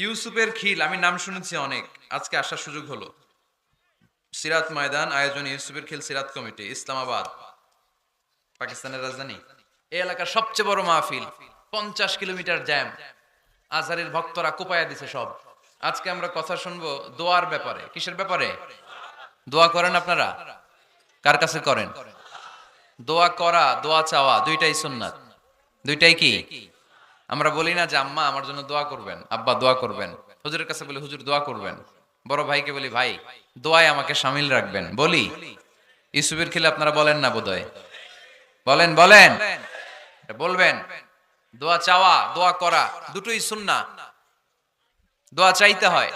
ইউসুফের খিল আমি নাম শুনেছি অনেক, আজকে আসার সুযোগ হলো। সিরাত ময়দান আয়োজন ইউসুফের খিল সিরাত কমিটি, ইসলামাবাদ, পাকিস্তানের রাজধানী। এই এলাকার সবচেয়ে বড় মাহফিল, 50 কিলোমিটার জ্যাম। আজহারের ভক্তরা কোপায়া দিছে সব। আজকে আমরা কথা শুনবো দোয়ার ব্যাপারে। কিসের ব্যাপারে? দোয়া করেন আপনারা? কার কাছে করেন? দোয়া করা, দোয়া চাওয়া দুইটাই সুন্নাত। দুইটাই কি? আমরা বলি না যে আম্মা আমার জন্য দোয়া করবেন, আব্বা দোয়া করবেন। হুজুরের কাছে বলি হুজুর দোয়া করবেন। বড় ভাইকে বলি ভাই দোয়ায় আমাকে শামিল রাখবেন। বলি ইউসুফের খিলে আপনারা বলেন না বোধহয়? বলেন বলেন, বলবেন। দোয়া চাওয়া, দোয়া করা দুটোই সুন্নাহ। দোয়া চাইতে হয়,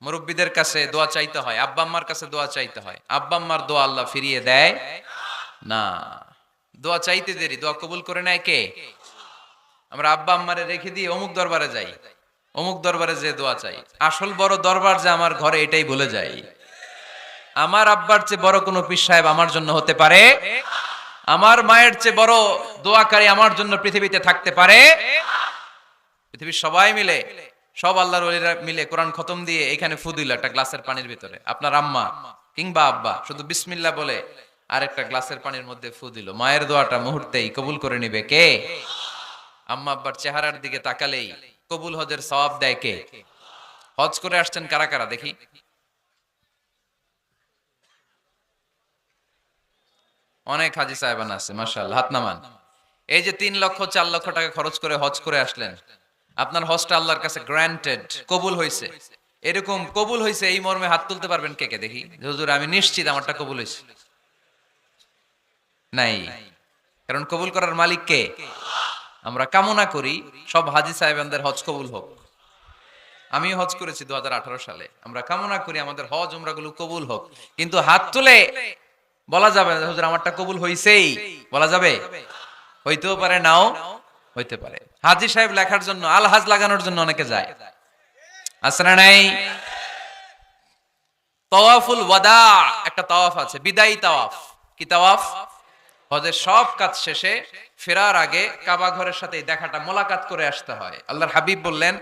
মুরব্বীদের কাছে দোয়া চাইতে হয়, আব্বা আম্মার কাছে দোয়া চাইতে হয়। আব্বা আম্মার দোয়া আল্লাহ ফিরিয়ে দেয় না। দোয়া চাইতে দেরি, দোয়া কবুল করে নেয় কে? আমরা আব্বা আম্মারে রেখে দিয়ে অমুক দরবারে যাই, অমুক দরবারে যে দোয়া চাই। আসল বড় দরবার যে আমার ঘরে, এটাই ভুলে যাই। আমার আব্বার চেয়ে বড় কোনো পীর সাহেব আমার জন্য হতে পারে, আমার মায়ের চেয়ে বড় দোয়াকারী আমার জন্য পৃথিবীতে থাকতে পারে। পৃথিবীর সবাই মিলে, সব আল্লাহর ওলিরা মিলে কোরআন খতম দিয়ে এখানে ফু দিল একটা গ্লাসের পানির ভিতরে। আপনার আম্মা কিংবা আব্বা শুধু বিসমিল্লাহ বলে আরেকটা গ্লাসের পানির মধ্যে ফু দিল, মায়ের দোয়াটা মুহূর্তেই কবুল করে নিবে কে? আম্মা আব্বার চেহারার দিকে তাকালেই কবুল হজের সওয়াব দেয় কে? হজ করে আসছেন কারা কারা দেখি? অনেক হাজি সাহেবান আছে মাশাআল্লাহ, হাত নামান। এই যে 3 লক্ষ 4 লক্ষ টাকা খরচ করে হজ করে আসলেন, আপনার হজটা আল্লাহর কাছে গ্র্যান্টেড, কবুল হয়েছে। এরকম কবুল হয়েছে এই মর্মে হাত তুলতে পারবেন কে কে দেখি? হুজুর আমি নিশ্চিত আমারটা কবুল হয়েছে। নাই, কারণ কবুল করার মালিক কে? আমরা কামনা করি সব হাজি সাহেবানদের হজ কবুল হোক। আমি হজ করেছি 2018 সালে। আমরা কামনা করি আমাদের হজ উমরাগুলো কবুল হোক, কিন্তু হাত তুলে বলা যাবে না হুজুর আমারটা কবুল হইছেই। বলা যাবে? হইতেও পারে, নাও হইতে পারে। হাজি সাহেব লেখার জন্য, আল হাজ লাগানোর জন্য অনেকে যায়, আছে না নাই? তাওয়াফুল ওয়াদা একটা তাওয়াফ আছে, বিদায়ী তাওয়াফ। কি তাওয়াফ? হজের সব কাজ শেষে ফেরার আগে কাবা ঘরের সাথে দেখাটা, মোলাকাত করে আসতে হয়। আল্লাহর হাবিব বললেন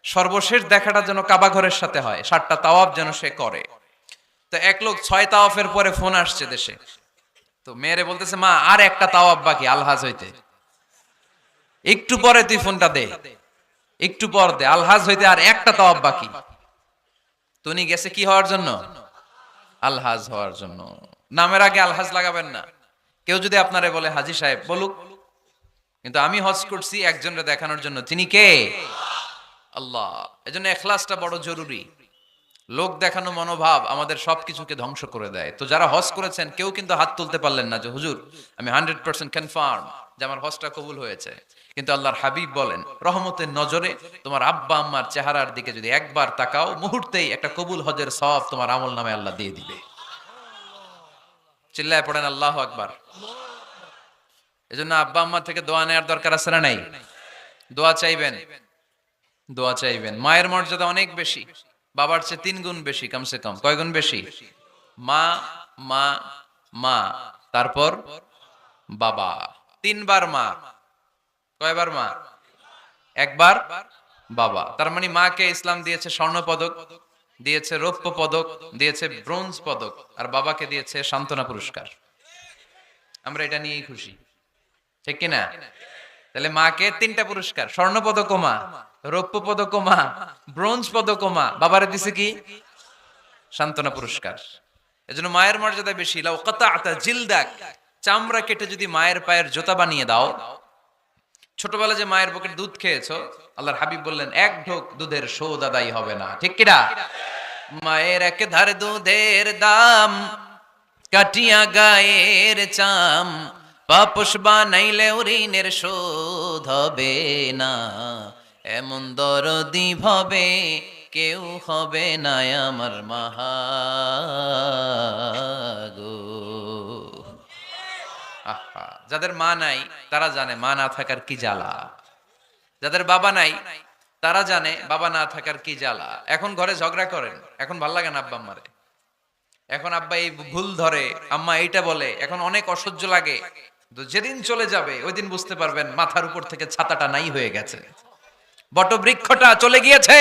সর্বশেষ দেখাটা যেন কাবা ঘরের সাথে হয়, 7টা তাওয়াফ যেন সে করে। তো এক লোক 6 তাওয়াফের পরে ফোন আসছে দেশে, তো মেয়েরে বলতেছে মা আর একটা তাওয়াফ বাকি আলহাজ হইতে, একটু পরে তুই ফোনটা দে, একটু পর দে, আলহাজ হইতে আর একটা তাওয়াফ বাকি। তুমি গেছে কি হওয়ার জন্য? আলহাজ হওয়ার জন্য। নামের আগে আলহাজ লাগাবেন না। কেউ যদি আপনারে বলে হাজি সাহেব বলুক, কিন্তু আমি হজ করছি একজনকে দেখানোর জন্য। তিনি কে? আল্লাহ। এজন্য ইখলাসটা বড় জরুরি। লোক দেখানো মনোভাব আমাদের সবকিছুকে ধ্বংস করে দেয়। তো যারা হজ করেছেন কেউ কিন্তু হাত তুলতে পারলেন না যে হুজুর আমি 100% কনফার্ম যে আমার হজটা কবুল হয়েছে। কিন্তু আল্লাহর হাবিব বলেন রহমতের নজরে তোমার আব্বা আম্মার চেহারার দিকে যদি একবার তাকাও, মুহূর্তেই একটা কবুল হজের সওয়াব তোমার আমল নামে আল্লাহ দিয়ে দিবে। চিল্লায় পড়েন আল্লাহু আকবার। এজন্য আব্বা আম্মা থেকে দোয়া নেওয়ার দরকার আছে না নাই? দোয়া চাইবেন, দোয়া চাইবেন। মায়ের মর্যাদা অনেক বেশি, বাবার চেয়ে 3 গুণ বেশি, কমসে কম। কয় গুণ বেশি? মা মা মা, তারপর বাবা। 3 বার মা। কয়বার মা? একবার বাবা। তার মানে মাকে ইসলাম দিয়েছে স্বর্ণ পদক, দিয়েছে রৌপ্য পদক, দিয়েছে ব্রোঞ্জ পদক, আর বাবাকে দিয়েছে সান্ত্বনা পুরস্কার। আমরা এটা নিয়েই খুশি, ঠিক কিনা? তাহলে মাকে 3টা পুরস্কার, স্বর্ণ পদক মা, রৌপ্য পদক মা, ব্রোঞ্জ পদক মা, বাবারে দিছে কি? সান্ত্বনা পুরস্কার। এজন্য মায়ের মর্যাদা বেশি। লাউ কাতাআতা জিলদাক, চামড়া কেটে যদি মায়ের পায়ের জুতা বানিয়ে দাও। ছোটবেলা যে মায়ের বুকের দুধ খেয়েছো, আল্লাহর হাবিব বললেন 1 ঢোক দুধের শোধ আদায় হবে না, ঠিক কিনা? মায়ের এক ধার দুধের দাম, কাটিয়া গায়ের চাম, পাপস বানাইলে ঋণের শোধ হবে না। এমন দরদি ভবে কেউ হবে না আমার মাহাগো। আহা, যাদের মা নাই তারা জানে মা না থাকার কি জ্বালা। যাদের বাবা নাই তারা জানে বাবা না থাকার কি জ্বালা। এখন ঘরে ঝগড়া করেন, এখন ভাল লাগে না আব্বা আম্মারে, এখন আব্বা এই ভুল ধরে, আম্মা এইটা বলে, এখন অনেক অসহ্য লাগে। তো যেদিন চলে যাবে ওই দিন বুঝতে পারবেন মাথার উপর থেকে ছাতাটা নাই হয়ে গেছে। বটবৃক্ষটা চলে গিয়েছে,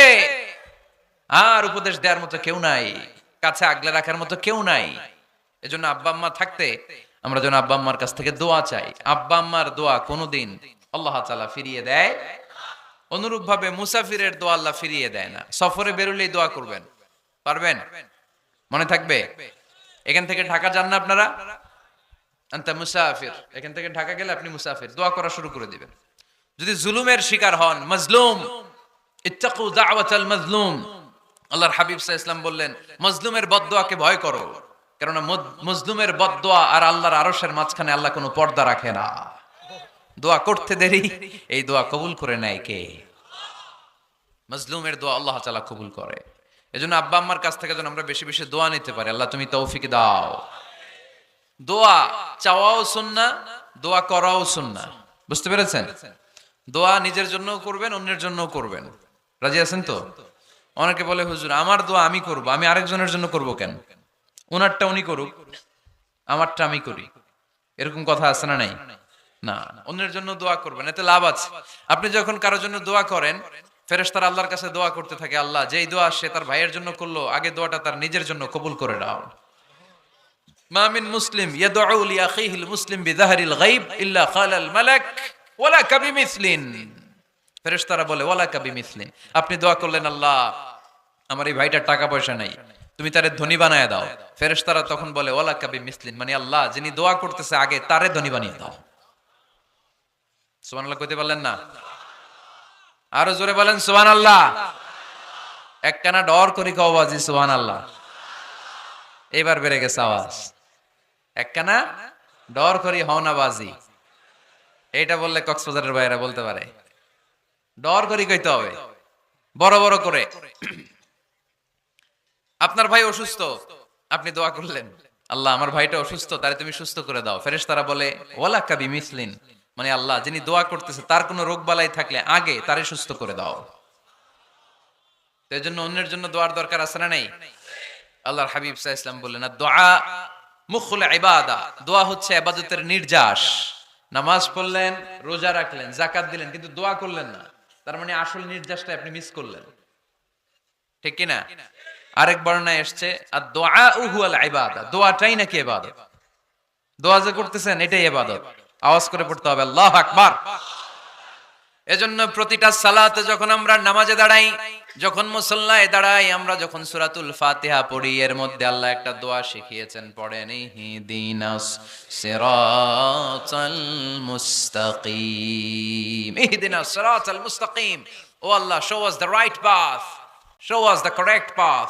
আর উপদেশ দেওয়ার মতো কেউ নাই, কাছে আগলে রাখার মতো কেউ নাই। এজন্য আব্বা আম্মা থাকতে আমরা যেন আব্বা আম্মার কাছ থেকে দোয়া চাই। আব্বা আম্মার দোয়া কোনোদিন আল্লাহ তাআলা ফিরিয়ে দেয়। অনুরূপ ভাবে মুসাফিরের দোয়া আল্লাহ ফিরিয়ে দেয় না। সফরে বেরোলেই দোয়া করবেন, পারবেন? মনে থাকবে? এখান থেকে ঢাকা যান না আপনারা, আনতা মুসাফির, এখান থেকে ঢাকা গেলে আপনি মুসাফির, দোয়া করা শুরু করে দিবেন। যদি জুলুমের শিকার হন, মাজলুম, ইত্তাকু দাওয়াতাল মাজলুম, আল্লাহর হাবিব সাল্লাল্লাহু আলাইহি ওয়াসাল্লাম বললেন মাজলুমের বদদোয়াকে ভয় করো, কারণ মাজলুমের বদদোয়া আর আল্লাহর আরশের মাঝখানে আল্লাহ কোনো পর্দা রাখে না। দোয়া করতে দেরি, এই দোয়া কবুল করে নেয় কে? মাজলুমের দোয়া আল্লাহ তাআলা কবুল করে। এজন্য আব্বা আম্মার কাছ থেকে যেন আমরা বেশি বেশি দোয়া নিতে পারি। আল্লাহ তুমি তৌফিক দাও। দোয়া চাওয়াও সুন্নাহ, দোয়া করাও সুন্নাহ। বুঝতে পেরেছেন? দোয়া নিজের জন্যও করবেন, অন্যের জন্যও করবেন। রাজি আছেন তো? অনেকে বলে হুজুর আমার দোয়া আমি করব, আমি আরেকজনের জন্য করব কেন? ওনারটা উনি করুক, আমারটা আমি করি, এরকম কথা আছে না নাই? না, অন্যের জন্য দোয়া করবেন, এতে লাভ আছে। আপনি যখন কারোর জন্য দোয়া করেন, ফেরেশতারা আল্লাহর কাছে দোয়া করতে থাকে, আল্লাহ যেই দোয়া সে তার ভাইয়ের জন্য করলো, আগে দোয়াটা তার নিজের জন্য কবুল করে দাও। মা মিন মুসলিম ইয়াদউ লি আখিহিল মুসলিম বিযাহরিল গায়ব ইল্লা ক্বালাল মালাক ওয়ালা কাবিমিসলিন। ফেরেশতারা বলে ওয়ালা কাবিমিসলিন, আপনি দোয়া করলেন আল্লাহ আমার এই ভাইটার টাকা পয়সা নাই, তুমি তারে ধনী বানায় দাও। ফেরেশতারা তখন বলে ওয়ালা কাবিমিসলিন, মানে আল্লাহ যিনি দোয়া করতেছে আগে তারে ধনী বানিয়ে দাও। সুবহানাল্লাহ কইতে পারলেন না? আরো জোরে বলেন সুবহানাল্লাহ। একখানা ডর করি কও বাজি সুবহানাল্লাহ। এবার বেড়ে গেছে আওয়াজ। একখানা ডর করি হও না বাজি, এইটা বললে কক্সবাজারের ভাইয়েরা বলতে পারে। ডর করি কইতে হবে বড় বড় করে। আপনার ভাই অসুস্থ, আপনি দোয়া করলেন আল্লাহ আমার ভাইটা অসুস্থ, তারে তুমি সুস্থ করে দাও। ফেরেশতারা বলে ওয়ালা কাবিমিসলিন, মানে আল্লাহ যিনি দোয়া করতেছে তার কোনো রোগ বালাই থাকলে আগে তারে সুস্থ করে দাও। তো এই জন্য অন্যের জন্য দোয়ার দরকার আছে না নাই? আল্লাহর হাবিব সাল্লাল্লাহু আলাইহি ওয়াসাল্লাম বললেন দোয়া মুখুল ইবাদা, দোয়া হচ্ছে ইবাদতের নির্যাস। নামাজ পড়লেন, রোজা রাখলেন, যাকাত দিলেন, কিন্তু দোয়া করলেন না, তার মানে আসল নির্যাসটা আপনি মিস করলেন, ঠিক কি না? আরেক বর্ণনায় এসেছে আদ-দুআউ হুয়াল ইবাদা, দোয়াটাই নাকি ইবাদত। দোয়া যে করতেছেন এটাই ইবাদত। আওয়াজ করে পড়তে হবে আল্লাহু আকবার। এজন্য প্রতিটা সালাতে যখন আমরা নামাজে দাঁড়াই, যখন মুসল্লায় দাঁড়াই, আমরা যখন সূরাতুল ফাতিহা পড়ি, এর মধ্যে আল্লাহ একটা দোয়া শিখিয়েছেন, পড়েন ইহদিনাস সিরাতাল মুস্তাকিম। ইহদিনাস সিরাতাল মুস্তাকিম, ও Allah show us the right path, show us the correct path.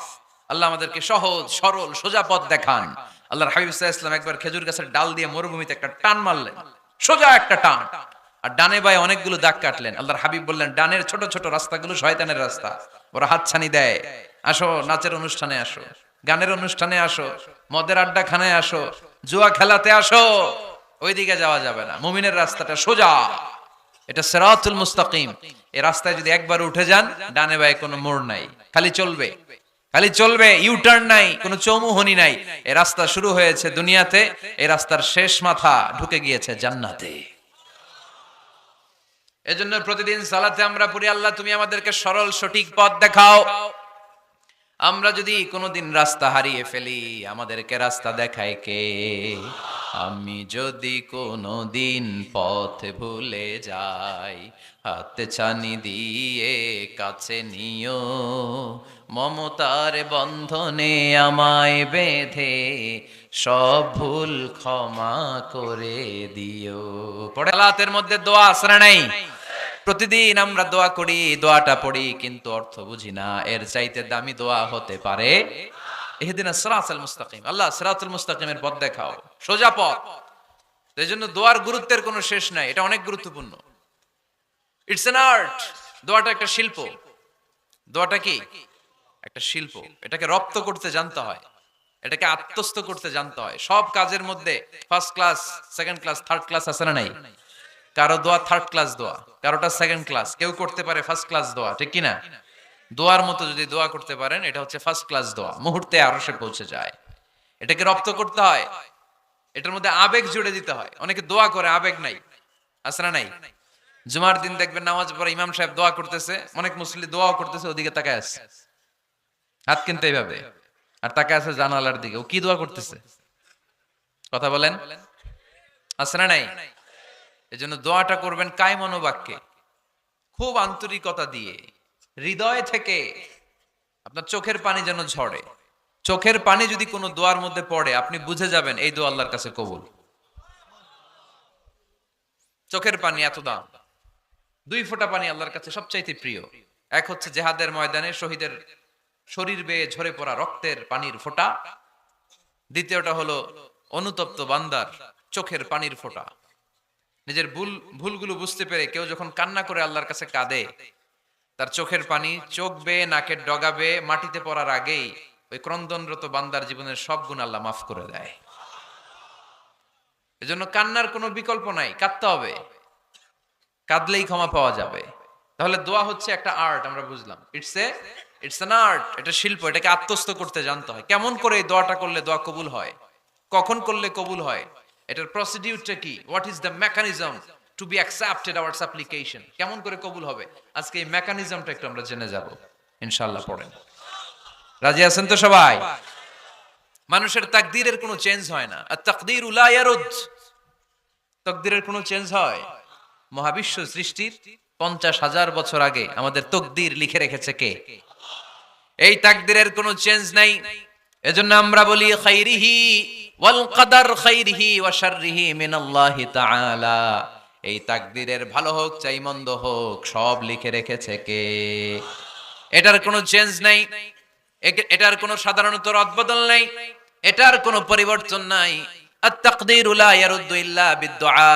Allah আমাদেরকে সহজ সরল সোজা পথ দেখান। আল্লাহর হাবিব সাল্লাল্লাহু আলাইহি ওয়াসাল্লাম একবার খেজুর গাছের ডাল দিয়ে মরুভূমিতে একটা টান মারলেন, সোজা একটা টান, আর ডানে বায়ে অনেকগুলো দাগ কাটলেন। আল্লাহর হাবিব বললেন ডানের ছোট ছোট রাস্তাগুলো শয়তানের রাস্তা, ওরা হাতছানি দেয়। আসো নাচের অনুষ্ঠানে আসো, গানের অনুষ্ঠানে আসো, মদের আড্ডা খানায় আসো, জুয়া খেলাতে আসো, ওইদিকে যাওয়া যাবে না। মুমিনের রাস্তাটা সোজা, এটা সিরাতুল মুস্তাকিম। এই রাস্তায় যদি একবার উঠে যান, ডানে বায়ে কোনো মোড় নাই, খালি চলবে, খালি চলবে, ইউটার্ন নাই, কোনো চৌমুহনী নাই। এই রাস্তা শুরু হয়েছে দুনিয়াতে, এই রাস্তার শেষ মাথা ঢুকে গিয়েছে জান্নাতে। এজন্য প্রতিদিন সালাতে আমরা পড়ি আল্লাহ তুমি আমাদেরকে সরল সঠিক পথ দেখাও। আমরা যদি কোনোদিন রাস্তা হারিয়ে ফেলি, আমাদেরকে রাস্তা দেখায় কে? আমি যদি কোনোদিন পথ ভুলে যাই, হাতে ছানি দিয়ে কাছে নিও, মমতার বন্ধনে আমায় বেঁধে সব ভুল ক্ষমা করে দিও। পড়ে সালাতের মধ্যে দোয়া আসরা নাই? প্রতিদিন আমরা দোয়া করি, দোয়াটা পড়ি, কিন্তু অর্থ বুঝি না। এর চাইতে দামি দোয়া হতে পারে ইহদিনাস সিরাতাল মুস্তাকিম, আল্লাহ সিরাতুল মুস্তাকিমের পথ দেখাও, সোজা পথ। এইজন্য দোয়ার গুরুত্বের কোনো শেষ নাই, এটা অনেক গুরুত্বপূর্ণ। ইটস অ্যান আর্ট, দোয়াটা একটা শিল্প। দোয়াটা কি? একটা শিল্প। এটাকে রপ্ত করতে জানতে হয়, এটাকে আত্মস্থ করতে জানতে হয়। সব কাজের মধ্যে first class, second class, third class আছে না নাই? কারো দোয়া থার্ড ক্লাস দোয়া, কারোটা সেকেন্ড ক্লাস, কেউ করতে পারে ফার্স্ট ক্লাস দোয়া, ঠিক কিনা? দোয়ার মতো যদি দোয়া করতে পারেন, এটা হচ্ছে ফার্স্ট ক্লাস দোয়া, মুহূর্তে আরশে পৌঁছে যায়। এটাকে রপ্ত করতে হয়, এটার মধ্যে আবেগ জুড়ে দিতে হয়। অনেকে দোয়া করে আবেগ নাই, আছে না নাই? জুমার দিন দেখবেন নামাজ পড়ে ইমাম সাহেব দোয়া করতেছে, অনেক মুসল্লি দোয়াও করতেছে, ওদিকে তাকায় আছে, হাত কিন্তু এইভাবে, আর তাকায় আছে জানালার দিকে। ও কি দোয়া করতেছে? কথা বলেন, আছে না নাই? এই জন্য দোয়াটা করবেন কায় মনোবাক্যে, খুব আন্তরিকতা দিয়ে, হৃদয় থেকে। আপনার চোখের পানি যেন ঝরে। চোখের পানি যদি কোনো দোয়ার মধ্যে পড়ে, আপনি বুঝে যাবেন এই দোয়া আল্লাহর কাছে কবুল। চোখের পানি এত দাম। 2 ফোঁটা পানি আল্লাহর কাছে সবচাইতে প্রিয়। এক হচ্ছে জেহাদের ময়দানে শহীদের শরীর বেয়ে ঝরে পড়া রক্তের পানির ফোঁটা। দ্বিতীয়টা হলো অনুতপ্ত বান্দার চোখের পানির ফোঁটা। নিজের ভুলগুলো বুঝতে পেরে কেউ যখন কান্না করে আল্লাহর কাছে কাঁদে, তার চোখের পানি চোখ বেয়ে নাকের ডগা বেয়ে মাটিতে পড়ার আগেই ওই ক্রন্দনরত বান্দার জীবনের সব গুণ আল্লাহ মাফ করে দেয়। এজন্য কান্নার কোনো বিকল্প নাই, কাঁদতে হবে, কাঁদলেই ক্ষমা পাওয়া যাবে। তাহলে দোয়া হচ্ছে একটা আর্ট, আমরা বুঝলাম। ইটস অ্যান আর্ট, এটা শিল্প, এটাকে আত্মস্থ করতে জানতে হয়। কেমন করে এই দোয়াটা করলে দোয়া কবুল হয়, কখন করলে কবুল হয়, এটার প্রসিডিউরটা কি, what is the mechanism two be accepted hour সাপ্লিকেশন, কেমন করে কবুল হবে, আজকে এই মেকানিজমটা একটু আমরা জেনে যাব ইনশাআল্লাহ। পড়েন, রাজি আছেন তো সবাই? মানুষের তাকদীরের কোনো চেঞ্জ হয় না। আর তাকদীরু লা ইয়ারুদ, তাকদীরের কোনো চেঞ্জ হয়? মহাবিশ্ব সৃষ্টির 50,000 বছর আগে আমাদের তকদীর লিখে রেখেছে কে? এই তাকদীরের কোনো চেঞ্জ নাই। এজন্য আমরা বলি খাইরিহি ওয়াল কদর, খাইরিহি ওয়া শাররিহি মিনাল্লাহি তাআলা। এই তাকদীরের ভালো হোক চাই মন্দ হোক, সব লিখে রেখেছে কে? এটার কোনো চেঞ্জ নাই, এটার কোনো সাধারণত রদবদল নাই, এটার কোনো পরিবর্তন নাই। আত-তাকদীরু লা ইয়ারুদ্দু ইল্লা বিদ-দুআ।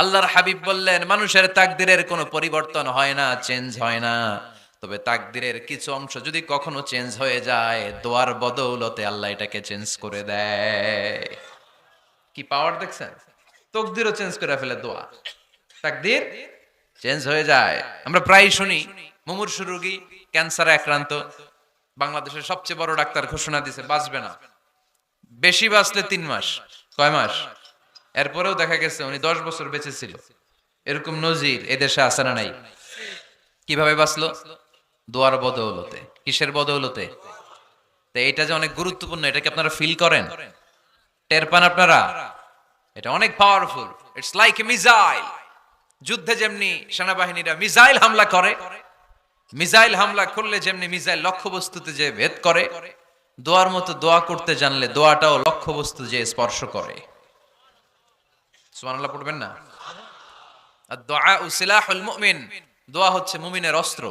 আল্লাহর হাবিব বললেন, মানুষের তাকদীরের কোনো পরিবর্তন হয় না, চেঞ্জ হয় না। তবে তাকদীরের কিছু অংশ যদি কখনো চেঞ্জ হয়ে যায়, দোয়ার বদৌলতে আল্লাহ এটাকে চেঞ্জ করে দেয়। কি পাওয়ার দেখছেন? তকদীরও চেঞ্জ করে ফেলে দোয়া, তাকদীর চেঞ্জ হয়ে যায়। আমরা প্রায় শুনি মুমূর্ষু রোগী, ক্যান্সারে আক্রান্ত, বাংলাদেশের সবচেয়ে বড় ডাক্তার ঘোষণা দিয়েছে বাঁচবে না, বেশি বাঁচলে 3 মাস। কয় মাস? এরপরেও দেখা গেছে উনি 10 বছর বেঁচে ছিল। এরকম নজির এদেশে আছে না নাই? কিভাবে বাঁচলো? দোয়ার বদৌলতে। কিসের বদৌলতে? তো এটা যে অনেক গুরুত্বপূর্ণ, এটা কি আপনারা ফিল করেন, টের পান আপনারা? এটা অনেক powerful. It's like a missile. যুদ্ধে যেমনি সেনাবাহিনীরা মিসাইল হামলা করে, মিসাইল হামলা করলে যেমনি মিসাইল লক্ষ্যবস্তুতে যে ভেদ করে, দোয়ার মতো দোয়া করতে জানলে দোয়াটাও লক্ষ্যবস্তু যে স্পর্শ করে। সুবহানাল্লাহ পড়বেন না? আর-দুআউ সিলাহুল মুমিন, দোয়া হচ্ছে মুমিনের অস্ত্র।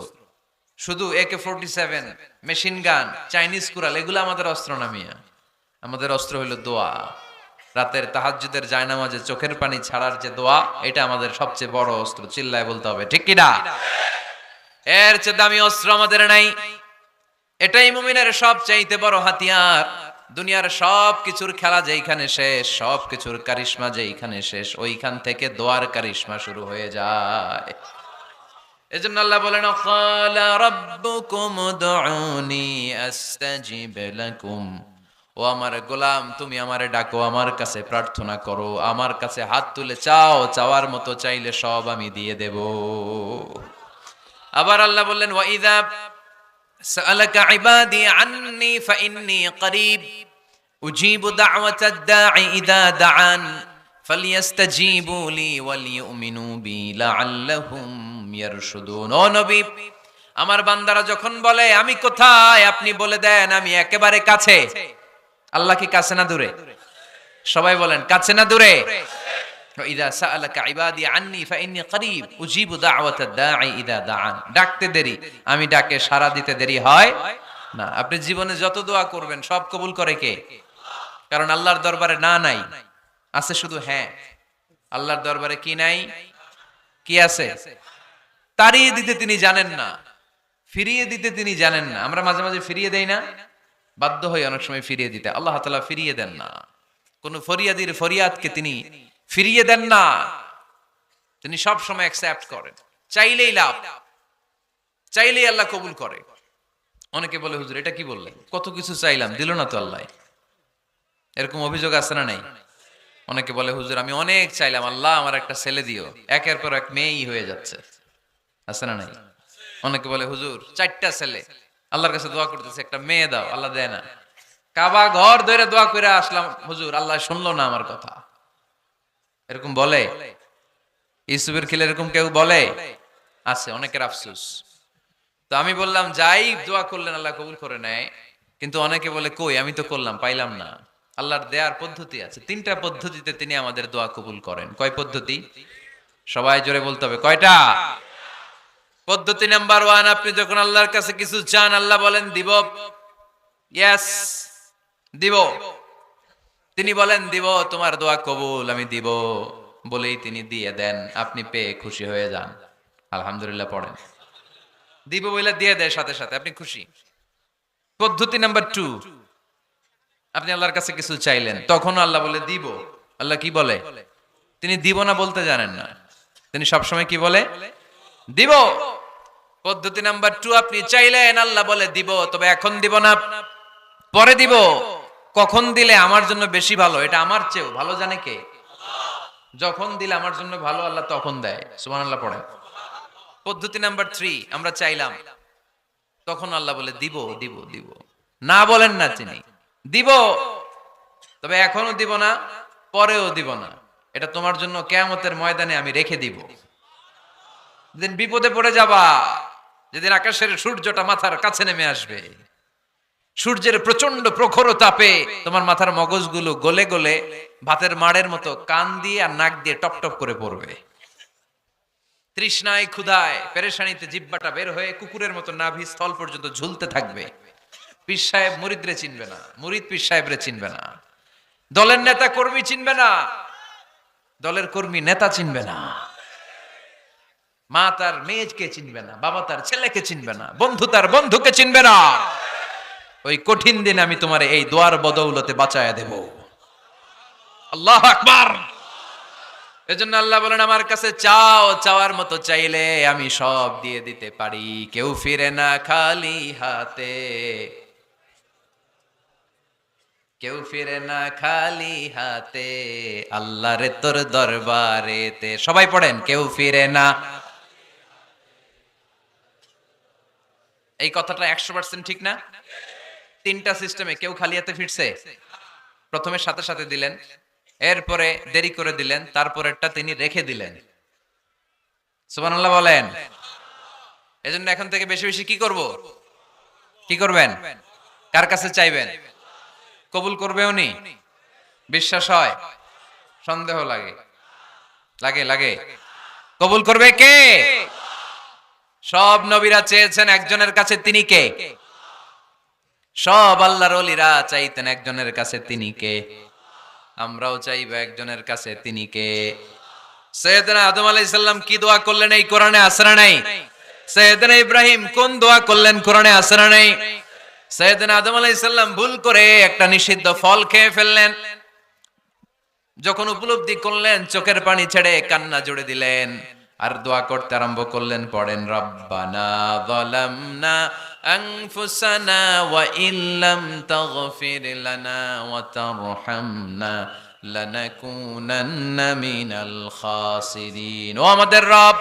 শুধু AK-47, machine gun, Chinese Corel এগুলো আমাদের অস্ত্র না মিয়া। আমাদের অস্ত্র হলো দোয়া। রাতের তাহাজ্জুদের জায়নামাজে চোখের পানি ছাড়ার যে দোয়া, এটা আমাদের সবচেয়ে বড় অস্ত্র। চিল্লায় বলতে হবে ঠিক কি না? এর চেয়ে দামি অস্ত্র আমাদের নাই। এটাই মুমিনের সবচাইতে বড় হাতিয়ার। দুনিয়ার সব কিছুর খেলা যেইখানে শেষ, সব কিছুর কারিশমা যেইখানে শেষ, ওইখান থেকে দোয়ার কারিশমা শুরু হয়ে যায়। এজন্য আল্লাহ বলেন, ক্বালা রাব্বুকুম উদউনি আস্তাজিব লাকুম। ও আমার গোলাম, তুমি আমারে ডাকো, আমার কাছে প্রার্থনা করো, আমার কাছে হাত তুলে চাও, চাওয়ার মতো চাইলে সব আমি দিয়ে দেব। আবার আল্লাহ বললেন, ওয়া ইযা সাআলাকা ইবাদি আন্নী ফাইন্নী করিব উজিবু দাওয়াতাদ দাঈ ইযা দাআন ফালইস্তাজিবু লি ওয়াল ইউমিনু বি লাআল্লাহুম ইয়ারশুদুন। ও নবী, আমার বান্দারা যখন বলে আমি কোথায়, আপনি বলে দেন আমি একেবারে কাছে। আল্লাহ কি কাছে না দূরে? সবাই বলেন কাছে না দূরে? ইযা সাআলাকা ইবাদি আন্নী ফাইন্নী করিব উজিবু দাওয়াতাদ দাঈ ইযা দাআন। ডাকতে দেরি, আমি ডাকে সাড়া দিতে দেরি হয় না। আপনি জীবনে যত দোয়া করবেন সব কবুল করে কে? কারণ আল্লাহর দরবারে না নাই, আছে শুধু হ্যাঁ। আল্লাহর দরবারে কি নাই? কি আছে? তাড়িয়ে দিতে তিনি জানেন না, ফিরিয়ে দিতে তিনি জানেন না। আমরা মাঝে মাঝে ফিরিয়ে দেই না, বাধ্য হই অনেক সময় ফিরিয়ে দিতে। আল্লাহ তাআলা ফিরিয়ে দেন না। কোন ফরিয়াদির ফরিয়াদকে তিনি ফিরিয়ে দেন না, তিনি সব সময় অ্যাকসেপ্ট করেন। চাইলেই লাভ, চাইলেই আল্লাহ কবুল করে। অনেকে বলে, হুজুর এটা কি বললেন, কত কিছু চাইলাম দিল না তো আল্লাহ। এরকম অভিযোগ আছে না নাই? অনেকে বলে হুজুর আমি অনেক চাইলাম আল্লাহ আমার একটা ছেলে দিও, একের পর এক মেয়েই হয়ে যাচ্ছে, আছে না নাই? অনেকে বলে হুজুর 4টা ছেলে, আল্লাহর কাছে দোয়া করতেছে একটা মেয়ে দাও, আল্লাহ দেয় না। কাবা ঘর ধরে দোয়া করে আসলাম হুজুর, আল্লাহ শুনলো না আমার কথা। এরকম বলে? ইউসুফের খিলে এরকম কেউ বলে? আছে, অনেকের আফসোস। তো আমি বললাম যাই দোয়া করলেন আল্লাহ কবুল করে নেয়, কিন্তু অনেকে বলে কই আমি তো করলাম পাইলাম না। আল্লাহর দেয়ার পদ্ধতি আছে, 3টা পদ্ধতিতে তিনি আমাদের দোয়া কবুল করেন। কয় পদ্ধতি? সবাই জোরে বলতে হবে, কয়টা? পদ্ধতি নাম্বার 1, আপনি যখন আল্লাহর কাছে কিছু চান আল্লাহ বলেন দিব, ইয়েস দিব। তিনি বলেন দিব, তোমার দোয়া কবুল, আমি দিব বলেই তিনি দিয়ে দেন, আপনি পেয়ে খুশি হয়ে যান, আলহামদুলিল্লাহ পড়েন। দিব বলে দিয়ে দেয় সাথে সাথে, আপনি খুশি। পদ্ধতি নাম্বার 2, আপনি আল্লাহর কাছে কিছু চাইলেন, তখন আল্লাহ বলে দিব। আল্লাহ কি বলে? তিনি দিব না বলতে জানেন না, তিনি সবসময় কি বলে? দিব। পদ্ধতি নাম্বার 2, আপনি চাইলেন আল্লাহ বলে দিব, তবে এখন দিব না, পরে দিব। কখন দিলে আমার জন্য বেশি ভালো, এটা আমার চেয়েও ভালো জানে কে? যখন দিলে আমার জন্য ভালো আল্লাহ তখন দেয়, সুবহানাল্লাহ পড়ে। পদ্ধতি নাম্বার 3, আমরা চাইলাম, তখন আল্লাহ বলে দিব দিব দিব, না বলেন না তিনি, দিব তবে এখনো দিব না, পরেও দিব না, এটা তোমার জন্য কিয়ামতের ময়দানে আমি রেখে দিব। যেদিন বিপদে পড়ে যাবা, যেদিন আকাশের সূর্যটা মাথার কাছে নেমে আসবে, সূর্যের প্রচন্ড প্রখর তাপে তোমার মাথার মগজগুলো গলে গলে ভাতের মাড়ের মতো কান দিয়ে আর নাক দিয়ে টপ টপ করে পড়বে। তৃষ্ণায় ক্ষুধায় পেরেশানিতে জিহ্বাটা বের হয়ে কুকুরের মতো নাভি স্থল পর্যন্ত ঝুলতে থাকবে। পীর সাহেব মুরিদরে চিনবে না, মুরিদ পীর সাহেবরে চিনবে না, দলের নেতা কর্মী চিনবে না, দলের কর্মী নেতা চিনবে না, মা তার মেয়েকে চিনবে না, বাবা তার ছেলেকে চিনবে না, বন্ধু তার বন্ধুকে চিনবে না। ওই কঠিন দিন আমি তোমার এই দোয়ার বদৌলতে বাঁচায়া দেব। আল্লাহু আকবার। এজন্য আল্লাহ বলেন আমার কাছে চাও, চাওয়ার মতো চাইলে আমি সব দিয়ে দিতে পারি। কেউ ফিরে না খালি হাতে, কেউ ফিরে না খালি হাতে, আল্লাহরে তোর দরবারেতে। সবাই পড়েন, কেউ ফিরে না। এই কথাটা 100% ঠিক না? 3টা সিস্টেমে কেউ খালি হাতে ফিরছে? প্রথমে সাথে সাথে দিলেন, এরপরে দেরি করে দিলেন, তারপরেরটা তিনি রেখে দিলেন। সুবহানাল্লাহ বলেন। এজন্য এখন থেকে বেশি বেশি কি করব? কি করবেন? কার কাছে চাইবেন? কবুল করবে উনি? বিশ্বাস হয়? সন্দেহ লাগে? লাগে লাগে? কবুল করবে কে? সব নবীরা চেয়েছেন একজনের কাছে, তিনি কে? সব আল্লাহর ওলিরা চাইতেন একজনের কাছে, তিনি কে? আমরাও চাইব একজনের কাছে, তিনি কে? সৈয়দনা আদম আলাইহিস সালাম কি দোয়া করলেন এই কোরআনে আছে না নাই? সৈয়দনা ইব্রাহিম কোন দোয়া করলেন কোরআনে আছে না নাই? সৈয়দনা আদম আলাইহিস সালাম ভুল করে একটা নিষিদ্ধ ফল খেয়ে ফেললেন, যখন উপলব্ধি করলেন চোখের পানি ছেড়ে কান্না জুড়ে দিলেন আর দোয়া করতে আরম্ভ করলেন। পড়েন, রব্বানা যালামনা আনফুসানা ওয়া ইল্লাম তাগফির লানা ওয়া তারহামনা লানাকুনান্না মিনাল খাসিরিন। ও আমাদের রব,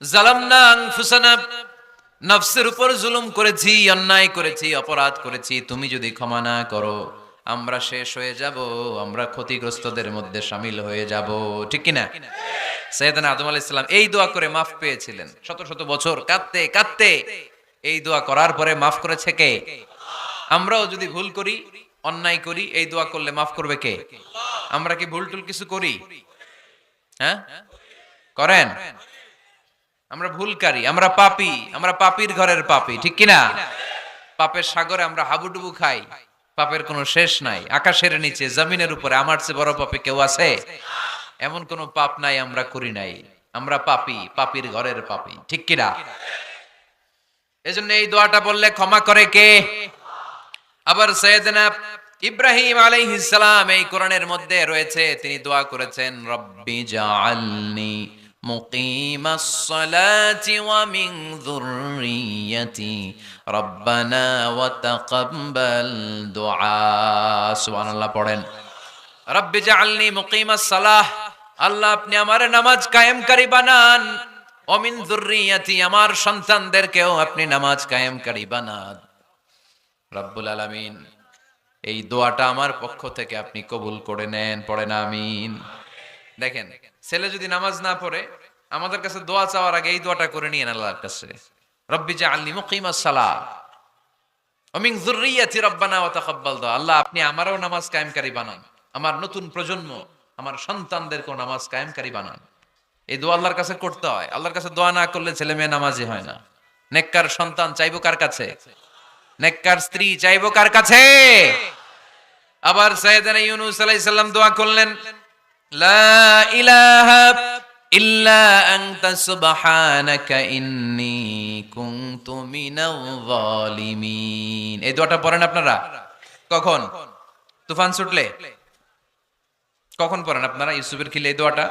যালামনা আনফুসানা, নফসের উপর জুলুম করেছি, অন্যায় করেছি, অপরাধ করেছি, তুমি যদি ক্ষমা না করো আমরা শেষ হয়ে যাব, আমরা ক্ষতিগ্রস্তদের মধ্যে শামিল হয়ে যাব। ঠিক কিনা? সাইয়েদনা আদম আলাইহিস সালাম এই দোয়া করে মাফ পেয়েছিলেন। শত শত বছর কাঁদতে কাঁদতে এই দোয়া করার পরে মাফ করেছে কে? আমরাও যদি ভুল করি, অন্যায় করি, এই দোয়া করলে মাফ করবে কে? আমরা কি ভুল টুল কিছু করি? হ্যাঁ করেন? আমরা ভুলকারী, আমরা পাপী, আমরা পাপীর ঘরের পাপী। ঠিক কিনা? পাপের সাগরে আমরা হাবুডুবু খাই, পাপের কোনো শেষ নাই। আকাশের নিচে জমিনের উপরে আমার চেয়ে বড় পাপী কেউ আছে? এমন কোন পাপ নাই আমরা করি নাই। আমরা পাপী, পাপীর ঘরের পাপী। ঠিক কিনা? এজন্য এই দোয়াটা বললে ক্ষমা করে কে? আবার সাইয়েদনা ইব্রাহিম আলাইহিস সালাম এই কোরআনের মধ্যে রয়েছে, তিনি দোয়া করেছেন, রব্বি জাআলনি মুকিমাস সালাতি ওয়া মিন যুররিয়্যাতি রব্বানা ওয়া তাকাব্বাল দুআ। সুবহানাল্লাহ পড়েন। রব্বি জাআলনি মুকিমাস সালাহ, আল্লাহ আপনি আমার নামাজ কায়েমকারী বানান। ওয়া মিন যুররিয়াতি, আমার সন্তানদেরকেও আপনি নামাজ কায়েমকারী বানান। রব্বুল আলামিন, এই দোয়াটা আমার পক্ষ থেকে আপনি কবুল করে নেন। পড়েন আমিন। দেখেন, ছেলে যদি নামাজ না পড়ে আমাদের কাছে দোয়া চাওয়ার আগে এই দোয়াটা করে নিয়েন আল্লাহর কাছে, রব্বি জাআলনি মুকিমাস সালাহ ওয়া মিন যুররিয়াতি রব্বানা ওয়া তাকাব্বাল দুআ, আল্লাহ আপনি আমারও নামাজ কায়েমকারী বানান, আমার নতুন প্রজন্ম, আমার সন্তানদেরকেও নামাজ কায়েমকারী বানান। এই দোয়া আল্লাহর কাছে করতে হয়। আল্লাহর কাছে দোয়া না করলে ছেলে মেয়ে নামাজি হয় না। নেককার সন্তান চাইবো কার কাছে? নেককার স্ত্রী চাইবো কার কাছে? আবার সাইয়েদনা ইউনূস আলাইহিস সালাম দোয়া করলেন, লা ইলাহা ইল্লা আনতা সুবহানাকা ইন্নী কুনতু মিনাল যালিমিন। এই দোয়াটা পড়েন আপনারা কখন? তুফান ছুটলে? কখন পড়েন আপনারা ইউসুফের খিলে এই দোয়াটা?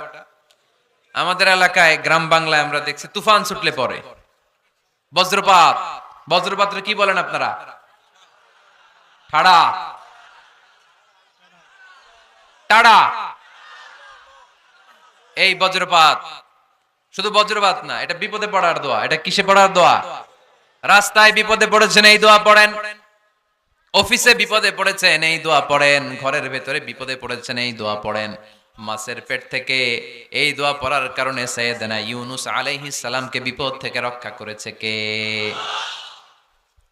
আমাদের এলাকায় গ্রাম বাংলায় আমরা দেখছি তুফান ছুটলে পড়ে। বজ্রপাত, বজ্রপাতরে কি বলেন আপনারা? ঠাড়া, টাড়া। এই বজ্রপাত, শুধু বজ্রপাত না, এটা বিপদে পড়ার দোয়া। এটা কিসে পড়ার দোয়া? রাস্তায় বিপদে পড়েছেন এই দোয়া পড়েন, অফিসে বিপদে পড়েছেন এই দোয়া পড়েন, ঘরের ভেতরে বিপদে পড়েছেন এই দোয়া পড়েন। মাছের পেট থেকে এই দোয়া পড়ার কারণে সাইয়েদনা ইউনূস আলাইহিস সালামকে বিপদ থেকে রক্ষা করেছে কে?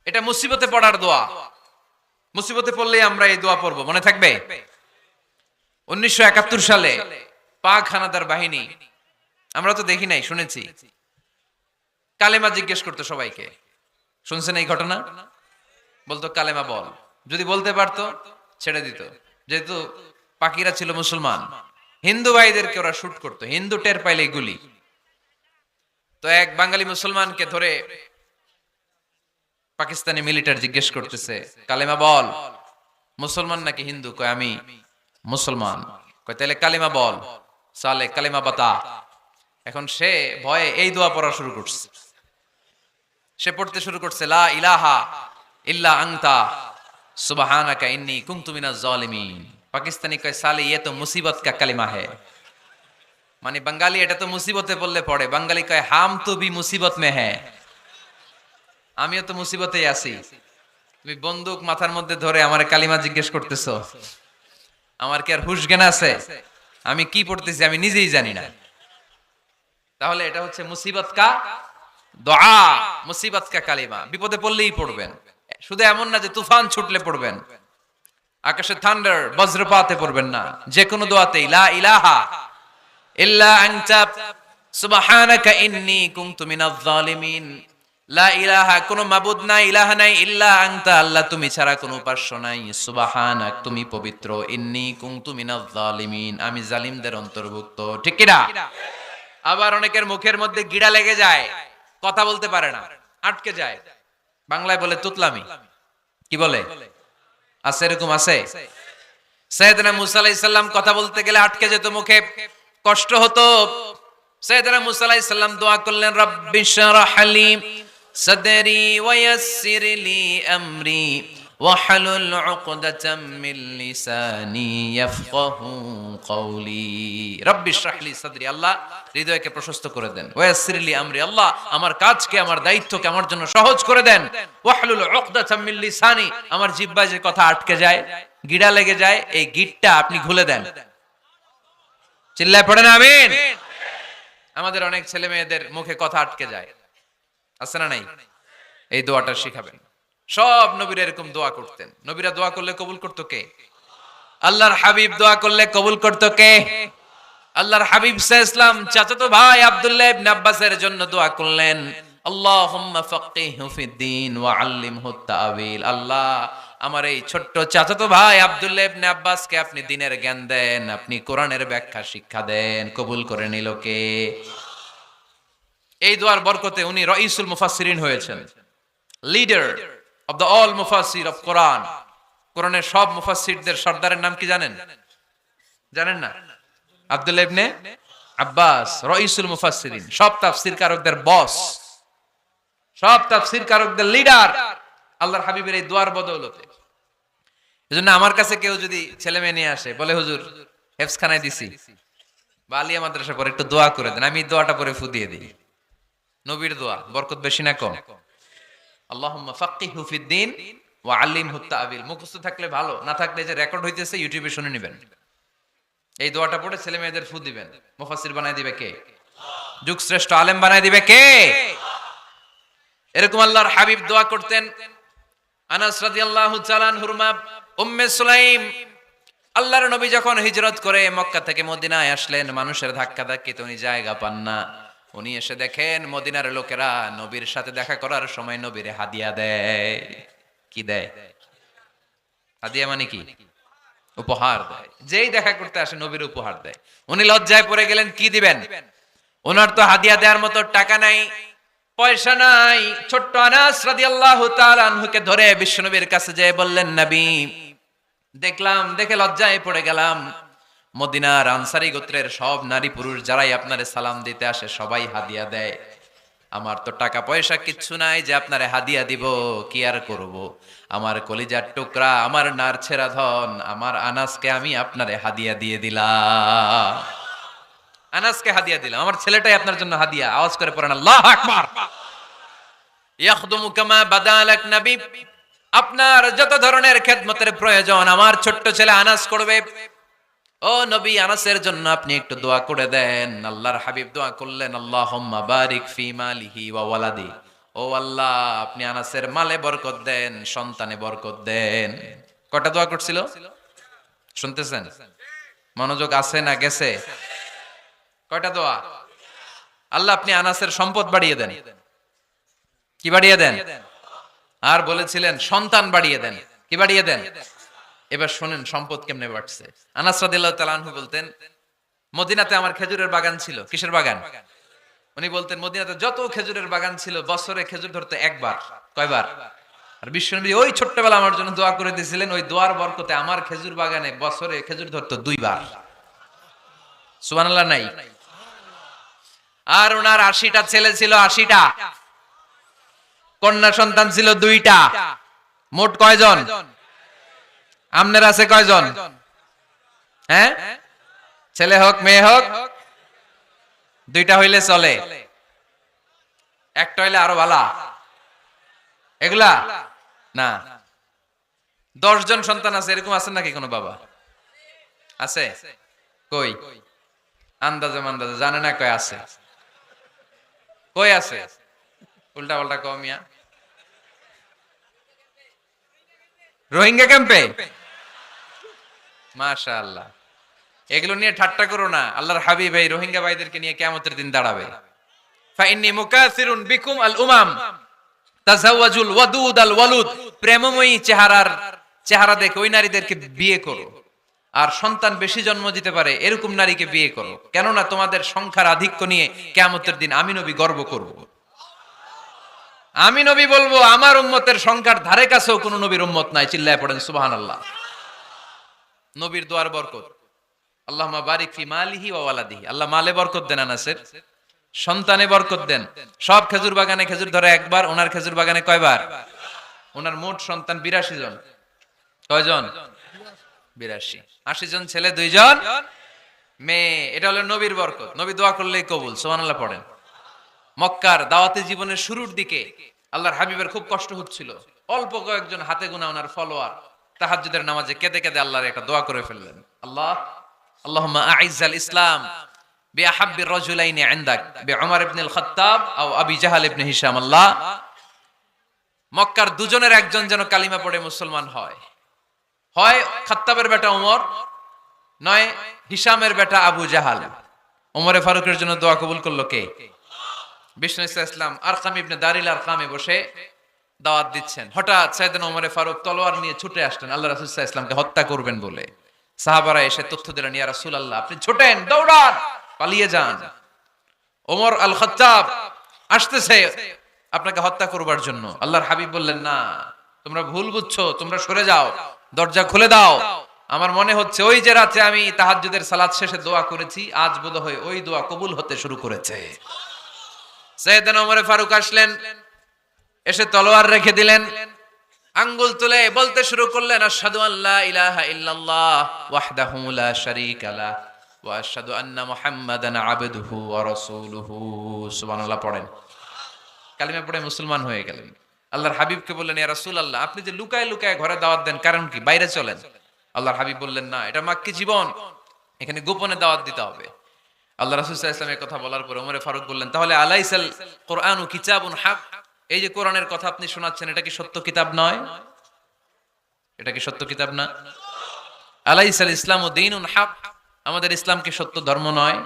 এটা মুসিবতে পড়ার দোয়া। মুসিবতে পড়লেই আমরা এই দোয়া পড়বো, মনে থাকবে? 1971 সালে পাক হানাদার বাহিনী, আমরা তো দেখি নাই, শুনেছি, কালেমা জিজ্ঞেস করতো সবাইকে। শুনছেন এই ঘটনা? বলতো কালেমা বল, যদি বলতে পারতো ছেড়ে দিত। যেহেতু পাকিরা ছিল মুসলমান, হিন্দু ভাইদেরকে ওরা শুট করতো, হিন্দু টের পাইলে গুলি। তো এক বাঙালি মুসলমানকে ধরে পাকিস্তানি মিলিটারি জিজ্ঞেস করতেছে, কালেমা বল, মুসলমান নাকি হিন্দু? কয় আমি মুসলমান। কয় তাহলে কালেমা বল, সালে কালেমা বাতা। এখন সে ভয়ে এই দোয়া পড়া শুরু করছে। সে পড়তে শুরু করছে, লা ইলাহা ইল্লা আনতা সুবহানাকা ইন্নী কুনতু মিনাজ জালিমিন। পাকিস্তানি কয় সালে ये तो मुसीबत का कलिमा है, মানে বাঙালি এটা তো মুসিবতে বললে পড়ে। বাঙালি কয় হাম তো ভি মুসিবত মে হ্যায়, আমিও তো মুসিবতেই আছি। তুমি বন্দুক মাথার মধ্যে ধরে আমার কালিমা জিজ্ঞেস করতেছো, আমার কি আর হুশ জ্ঞান আছে? আমি কি পড়তেছি আমি নিজেই জানি না। তাহলে এটা হচ্ছে মুসিবত কা দোয়া, মুসিবত কা কালিমা। বিপদে পড়লেই পড়বেন, শুধু এমন না যে তুফান ছুটলে পড়বেন, আকাশে থান্ডার বজ্রপাতে পড়বেন না। যে কোনো দোয়াতেই লা ইলাহা ইল্লা আনতা সুবহানাকা ইন্নী কুনতু মিনাজ জালিমিন। লা ইলাহা, কোনো মাবুদ নাই, ইলাহা নাই, ইল্লা আনতা, আল্লাহ তুমি ছাড়া কোনো উপাস্য নাই, সুবহানাক তুমি পবিত্র, ইন্নী কুনতু মিনাজ জালিমিন আমি জালিমদের অন্তর্ভুক্ত। ঠিক কি না? আবার অনেকের মুখের মধ্যে গিড়া লেগে যায়, কথা বলতে পারে না, আটকে যায়। বাংলায় বলে তুতলামি। কি বলে? আছে, এরকম আছে। সাইয়েদনা মুসা আলাইহিস সালাম কথা বলতে গেলে আটকে যেত, মুখে কষ্ট হতো। সাইয়েদনা মুসা আলাইহিস সালাম দোয়া করলেন, রাব্বিশ শরহ লি সাদরি ওয়া ইয়াসসির লি আমরি ওয়াহলুল উকদাতাম মিন লিসানি ইয়াফকাহু কওলি। রাব্বিশ শরহ লি সাদরি, আল্লাহ হৃদয়কে প্রশস্ত করে দেন। ওয়া ইয়াসসির লি আমরি, আল্লাহ আমার কাজকে, আমার দায়িত্বকে আমার জন্য সহজ করে দেন। ওয়াহলুল উকদাতাম মিন লিসানি, আমার জিহ্বায় যে কথা আটকে যায়, গিড়া লেগে যায়, এই গিটটা আপনি খুলে দেন। চিল্লায় পড়েন আমিন। আমাদের অনেক ছেলে মেয়েদের মুখে কথা আটকে যায়, আছে না নাই? এই দোয়াটা শিখাবেন। সব নবীরা এরকম দোয়া করতেন। নবীরা দোয়া করলে কবুল করতো কে? আল্লাহর হাবিব দোয়া করলে কবুল করতো কে? আল্লাহর হাবিব সাল্লাল্লাহু আলাইহি ওয়াসাল্লাম চাচাতো ভাই আব্দুল্লাহ ইবনে আব্বাসের জন্য দোয়া করলেন, আল্লাহুম্মা ফাক্কিহহু ফিদ-দীন ওয়া আল্লিমহু তা'ওয়িল। আল্লাহ আমার এই ছোট্ট চাচাতো ভাই আব্দুল্লাহ ইবনে আব্বাসকে আপনি দ্বীনের জ্ঞান দেন, আপনি কোরআনের ব্যাখ্যা শিক্ষা দেন। কবুল করে নিল কে? এই দোয়ার বরকতে উনি রাইসুল মুফাসসিরিন হয়েছেন, লিডার অফ দ্য অল মুফাসসির অফ কোরআন। কোরআনের সব মুফাসসিরদের সর্দারের নাম কি জানেন? জানেন না? আব্দুল্লাহ ইবনে আব্বাস রাইসুল মুফাসসিরিন, সব তাফসীর কারকদের বস, সব তাফসীর কারকদের লিডার। আল্লাহর হাবিবের এই দোয়ার বদৌলতে এজন্য আমার কাছে কেউ যদি ছেলে মেয়ে নিয়ে আসে, বলে হুজুর হেফজখানায় দিছি বা আলিয়া মাদ্রাসা পরে একটু দোয়া করে দেন, আমি দোয়াটা পরে ফুদিয়ে দিই। নবীর দোয়া বরকত বেশি না কম? আল্লাহুম্মা ফাক্কিহু ফিদ্দীন ওয়া আল্লিমহু তা'বীল। মুখস্থ থাকলে ভালো, না থাকলে যে রেকর্ড হইতেছে ইউটিউবে শুনে নেবেন। এই দোয়াটা পড়ে ছেলে মেয়েদের ফু দিবেন। মুফাসসির বানায় দিবে কে? যুগ শ্রেষ্ঠ আলেম বানায় দিবে কে? এরকম আল্লাহর হাবিব দোয়া করতেন। আনাস রাদিয়াল্লাহু তাআলা আনহুর মা উম্মে সুলাইম, আল্লাহর নবী যখন হিজরত করে মক্কা থেকে মদিনায় আসলেন, মানুষের ধাক্কা ধাক্কিতে উনি জায়গা পান না। উনি এসে দেখেন মদিনার লোকেরা নবীর সাথে দেখা করার সময় নবীরে হাদিয়া দেয়। কি দেয়? হাদিয়া মানে কি? উপহার দেয়। যেই দেখা করতে আসে নবীর উপহার দেয়। উনি লজ্জায় পড়ে গেলেন, কি দিবেন? ওনার তো হাদিয়া দেওয়ার মতো টাকা নাই, পয়সা নাই। ছোট্ট আনাস রাদিয়াল্লাহু তাআলা আনহুকে ধরে বিশ্বনবীর কাছে যেয়ে বললেন, নবী দেখলাম, দেখে লজ্জায় পড়ে গেলাম, মদিনার আনসারী গোত্রের সব নারী পুরুষ যারাই আপনারে সালাম দিতে আসে সবাই হাদিয়া দেয়। আমার তো টাকা পয়সা কিচ্ছু নাই যে আপনারে হাদিয়া দিব, কি আর করব। আমার কলিজার টুকরা, আমার নার ছেঁড়া ধন, আমার আনাসকে আমি আপনারে হাদিয়া দিয়ে দিলাম। আনাসকে হাদিয়া দিলাম, আমার ছেলেটাই আপনার জন্য হাদিয়া। আওয়াজ করে পড়েন আল্লাহু আকবার। ইয়াখদুমু কামা বাদালাক নবী, আপনার যত ধরনের খেদমতের প্রয়োজন আমার ছোট্ট ছেলে আনাস করবে। ও নবী, আনাসের জন্য আপনি একটু দোয়া করে দেন। আল্লাহর হাবিব দোয়া করলেন, আল্লাহুম্মা বারিক ফি মালিহি ওয়া ওয়ালাদি। ও আল্লাহ, আপনি আনাসের মালে বরকত দেন, সন্তানে বরকত দেন। কয়টা দোয়া করছিল শুনতেছেন? মনোযোগ আছে না গেছে? কয়টা দোয়া? আল্লাহ আপনি আনাসের সম্পদ বাড়িয়ে দেন। কি বাড়িয়ে দেন? আর বলেছিলেন সন্তান বাড়িয়ে দেন। কি বাড়িয়ে দেন? এবার শুনেন সম্পদ কেমনে বাড়ছে। আনাস রাদিয়াল্লাহু তাআলা আনহু বলতেন, মদিনাতে আমার খেজুরের বাগান ছিল। কিসের বাগান? উনি বলতেন মদিনাতে যত খেজুরের বাগান ছিল বছরে খেজুর ধরতে একবার। কয়বার? আর বিশ্বনবী ওই ছোট্টবেলা আমার জন্য দোয়া করে দিয়েছিলেন, ওই দোয়ার বরকতে আমার খেজুর বাগানে বছরে খেজুর ধরতো দুইবার। সুবহানাল্লাহ নাই? আর ওনার ৮০টা ছেলে ছিল, ৮০টা। কন্যা সন্তান ছিল ২টা। মোট কয়জন? আমনের আছে কয়জন? হ্যাঁ, ছেলে হোক মেয়ে হোক ২টা হইলে চলে, একটা হইলে আরো ভালো। এগুলা না, ১০ জন সন্তান আছে, এরকম আছেন নাকি কোনো বাবা? আছে? কই? আন্দাজে মান্দাজে জানে না কয় আছে। কই আছে? উল্টা পাল্টা কও মিয়া। রোহিঙ্গা ক্যাম্পে? মাশাআল্লাহ। এগুলো নিয়ে ঠাট্টা করো না। আল্লাহর হাবিব এই রোহিঙ্গা ভাইদেরকে নিয়ে কিয়ামতের দিন দাঁড়াবে। ফাইন্নী মুকাসিরুন বিকুম আল উমাম তাজাওয়াজুল ওয়াদুদ আল ওয়ালুদ। প্রেমময়ী চেহারা দেখে ওই নারীদেরকে বিয়ে করো, আর সন্তান বেশি জন্ম দিতে পারে এরকম নারীকে বিয়ে করো। কেননা তোমাদের সংখ্যার আধিক্য নিয়ে কিয়ামতের দিন আমি নবী গর্ব করব। আমি নবী বলবো আমার উম্মতের সংখ্যার ধারে কাছেও কোন নবীর উম্মত নাই। চিল্লায় পড়েন সুবহানাল্লাহ। নবীর দোয়ার বরকত। আল্লাহুম্মা বারিক ফি মালিহি ওয়া ওয়ালাদিহি। আল্লাহ মালে বরকত দেন, আনাসের সন্তানে বরকত দেন। সব খেজুর বাগানে খেজুর ধরে একবার, ওনার খেজুর বাগানে কয়বার? ওনার মোট সন্তান ৮২ জন। কয়জন? ৮২। ৮০ জন ছেলে, ২ জন মেয়ে। এটা হলো নবীর বরকত। নবী দোয়া করলেই কবুল। সুবহানাল্লাহ পড়েন। মক্কার দাওয়াতি জীবনের শুরুর দিকে আল্লাহর হাবিবের খুব কষ্ট হচ্ছিল। অল্প কয়েকজন হাতে গোনা ওনার ফলোয়ার তাহাজ্জুদের নামাজে কেঁদে কেঁদে আল্লাহর একটা দোয়া করে ফেললেন। আল্লাহুম্মা আইজ্জাল ইসলাম বিআহাব্বির রাজুলাইনি ইনদাক বিউমর ইবনে আল খাত্তাব আও আবি জাহাল ইবনে হিশাম। আল্লাহ, মক্কার দুজনের একজন যেন কালিমা পড়ে মুসলমান হয়। হয় খাত্তাবের বেটা ওমর, নয় হিশামের বেটা আবু জাহাল। ওমরে ফারুকের জন্য দোয়া কবুল করলো কে? বিষ্ণু ইসলাম আরকাম ইবনে দারিল আরকামে বসে দাওয়াত দিচ্ছেন। হঠাৎ সাইয়েদনা ওমরে ফারুক তলোয়ার নিয়ে ছুটে আসলেন আল্লাহ রাসূল সাল্লাল্লাহু আলাইহি ওয়াসাল্লামকে হত্যা করবেন বলে। সাহাবারা এসে তথ্য দিলেন, ইয়া রাসূলুল্লাহ আপনি ছোটেন, দৌড়ান, পালিয়ে যান। ওমর আল খাত্তাব আসতেছে আপনাকে হত্যা করবার জন্য। আল্লাহর হাবিব বললেন, না তোমরা ভুল বুঝছো, তোমরা সরে যাও, দরজা খুলে দাও। আমার মনে হচ্ছে ওই যে রাতে আমি তাহাজ্জুদের সালাত শেষে দোয়া করেছি, আজ বোধহয় ওই দোয়া কবুল হতে শুরু করেছে। সাইয়েদনা ওমর ফারুক আসলেন, এসে তলোয়ার রেখে দিলেন। আঙ্গুল তুলে বলতে শুরু করলেন, আশহাদু আল্লা ইলাহা ইল্লাল্লাহ ওয়াহদাহু লা শারীকা লাহ ওয়া আশহাদু আন্না মুহাম্মাদান আবদুহু ওয়া রাসূলুহু। সুবহানাল্লাহ পড়েন। কালিমা পড়ে মুসলমান হয়ে গেলেন। আল্লাহর হাবিবকে বললেন, ইয়া রাসূলুল্লাহ, আপনি যে লুকায় লুকায় ঘরে দাওয়াত দেন, কারণ কি? বাইরে চলেন। আল্লাহর হাবিব বললেন, না, এটা মাক্কি জীবন, এখানে গোপনে দাওয়াত দিতে হবে। আল্লাহ রাসূল সাল্লাল্লাহু আলাইহি ওয়াসাল্লামের কথা বলার পর ওমর ফারুক বললেন, তাহলে আলাইসাল কোরআনু কিতাবুন হক, এই যে কোরআনের কথা আপনি শোনাচ্ছেন, এটা কি সত্য কিতাব নয়? এটা কি সত্য কিতাব না? আলাইসাল ইসলামু দীনুন হক, আমাদের ইসলাম কি সত্য ধর্ম নয়?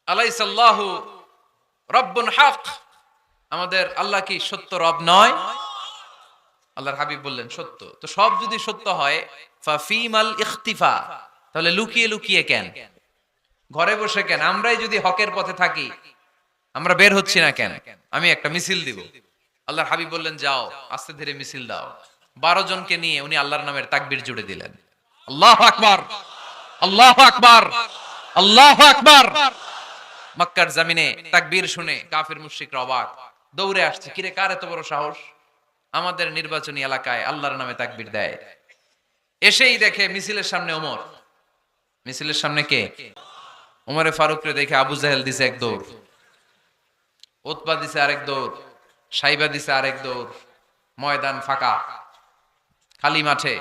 আলাইসাল্লাহু রব্বুন হক, আমাদের আল্লাহ কি সত্য রব নয়? আল্লাহর হাবিব বললেন, সত্য। তো সব যদি সত্য হয়, ফাফিমাল ইখতিফা, তাহলে লুকিয়ে লুকিয়ে কেন? ঘরে বসে কেন? আমরাই যদি হকের পথে থাকি, আমরা বের হচ্ছি না কেন? আমি একটা মিছিল দিব। আল্লাহর হাবিব বললেন, যাও, আস্তে ধীরে মিছিল দাও। 12 জনকে নিয়ে উনি আল্লাহর নামের তাকবীর জুড়ে দিলেন। আল্লাহু আকবার, আল্লাহু আকবার, আল্লাহু আকবার। মক্কার জমিনে তাকবীর শুনে কাফির মুশরিকরা অবাক, দৌড়ে আসছে, কিরে, কার এত বড় সাহস আমাদের নির্বাচনী এলাকায় আল্লাহর নামে তাকবীর দেয়? এসেই দেখে মিছিলের সামনে ওমর। মিছিলের সামনে কে? ওমরে ফারুকরে দেখে আবু জাহেল দিছে এক দৌড়, উতবা দিছে আরেক দৌড়, সাইবা দিছে আরেক দৌড়। ময়দান ফাঁকা, খালি মাঠে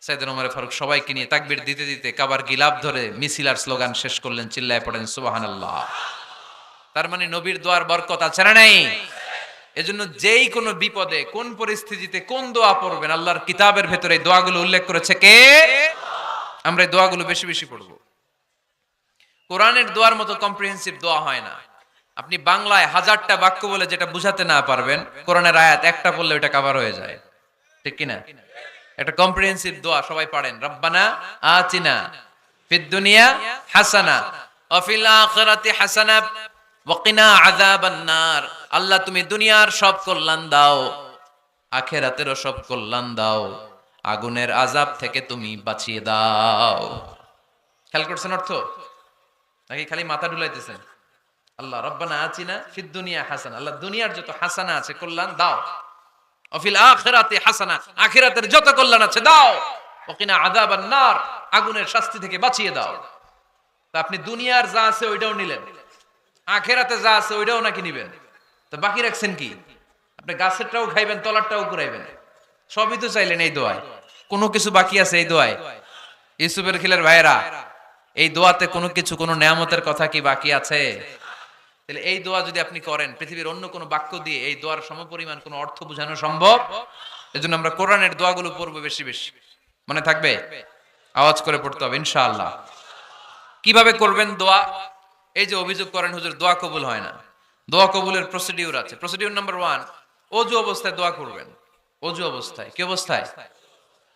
সাইয়েদনা ওমর ফারুক সবাইকে নিয়ে তাকবীর দিতে দিতে কাবার গিলাফ ধরে মিছিল আর স্লোগান শেষ করলেন। চিল্লায় পড়েন সুবহানাল্লাহ। তার মানে নবীর দোয়ার বরকত আছে না নাই? এজন্য যেই কোনো বিপদে, কোন পরিস্থিতিতে কোন দোয়া পড়বেন, আল্লাহর কিতাবের ভেতরে এই দোয়াগুলো উল্লেখ করেছে কে? আমরা এই দোয়াগুলো বেশি বেশি পড়ব। কোরআনের দোয়ার মতো কম্প্রিহেন্সিভ দোয়া হয় না। আপনি বাংলায় 1000টা বাক্য বলে যেটা বুঝাতে না পারবেন, কোরআনের আয়াত একটা পড়লে ওটা কভার হয়ে যায়, ঠিক কি না? একটা কম্প্রিহেন্সিভ দোয়া সবাই পড়েন, রব্বানা আতিনা ফিদ দুনিয়া হাসানা ওয়া ফিল আখিরাতি হাসানা ওয়া কিনা আযাবান নার। আল্লাহ, তুমি দুনিয়ার সব কল্যাণ দাও, আখিরাতেরও সব কল্যাণ দাও, আগুনের আযাব থেকে তুমি বাঁচিয়ে দাও। খেয়াল করছেন অর্থ নাকি খালি মাথা ঢুলাইতেছেন? আল্লাহ রব্বানা আতিনা ফিদ দুনিয়া হাসানা, আল্লাহ দুনিয়ার যত হাসানা আছে কল্যাণ দাও, অফিল আখিরাতি হাসানা, আখিরাতের যত কল্যাণ আছে দাও, ওকিনা আযাবান নার, আগুনের শাস্তি থেকে বাঁচিয়ে দাও। তা আপনি দুনিয়ার যা আছে ওইটাও নিলেন, আখিরাতে যা আছে ওইটাও নাকি নিবেন, তো বাকি রাখছেন কি? আপনি গাছেরটাও খাইবেন, তলারটাও কুড়াইবেন, সবই তো চাইলেন এই দোয়ায়। কোনো কিছু বাকি আছে এই দোয়ায়? ইউসুফের খিলের ভাইয়েরা, এই দোয়াতে কোনো কিছু, কোনো নেয়ামতের কথা কি বাকি আছে? তাহলে এই দোয়া যদি আপনি করেন, পৃথিবীর অন্য কোনো বাক্য দিয়ে এই দোয়ার সমপরিমাণ কোনো অর্থ বোঝানো সম্ভব? এজন্য আমরা কোরআনের দোয়াগুলো পড়বো বেশি বেশি। মনে থাকবে? আওয়াজ করে পড়তে হবে ইনশাআল্লাহ। কিভাবে করবেন দোয়া? এই যে অভিযোগ করেন হুজুর দোয়া কবুল হয় না, দোয়া কবুলের প্রসিডিউর আছে। প্রসিডিউর নাম্বার 1, ওযু অবস্থায় দোয়া করবেন। ওযু অবস্থায়, কি অবস্থায়?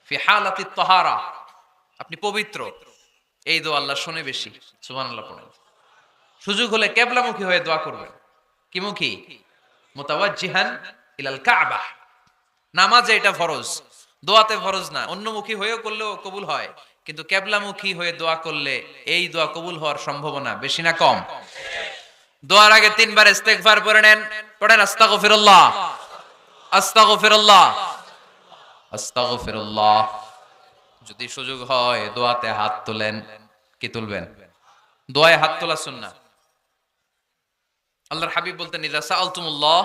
ফি হালাতিত তাহারা, আপনি পবিত্র। এই দোয়া আল্লাহ শুনে বেশি, সুবহানাল্লাহ পড়েন। সুযোগ হলে কিবলামুখী হয়ে দোয়া করবেন। কি মুখী? মুতাওয়াজ্জিহান ইলাল কাবা। নামাজে এটা ফরজ, দোয়াতে ফরজ না। অন্যমুখী হয়েও করলেও কবুল হয়, কিন্তু কিবলামুখী হয়ে দোয়া করলে এই দোয়া কবুল হওয়ার সম্ভাবনা বেশি না কম? দোয়ার আগে 3 বার ইস্তেগফার পড়ে নেন। পড়েন আস্তাগফিরুল্লাহ, আস্তাগফিরুল্লাহ, আস্তাগফিরুল্লাহ। যদি সুযোগ হয় দোয়াতে হাত তোলেন। কি তুলবেন? দোয়ায় হাত তোলা সুন্নাহ। আল্লাহর হাবিব বলতেন, ইযা সাআলতুমুল্লাহ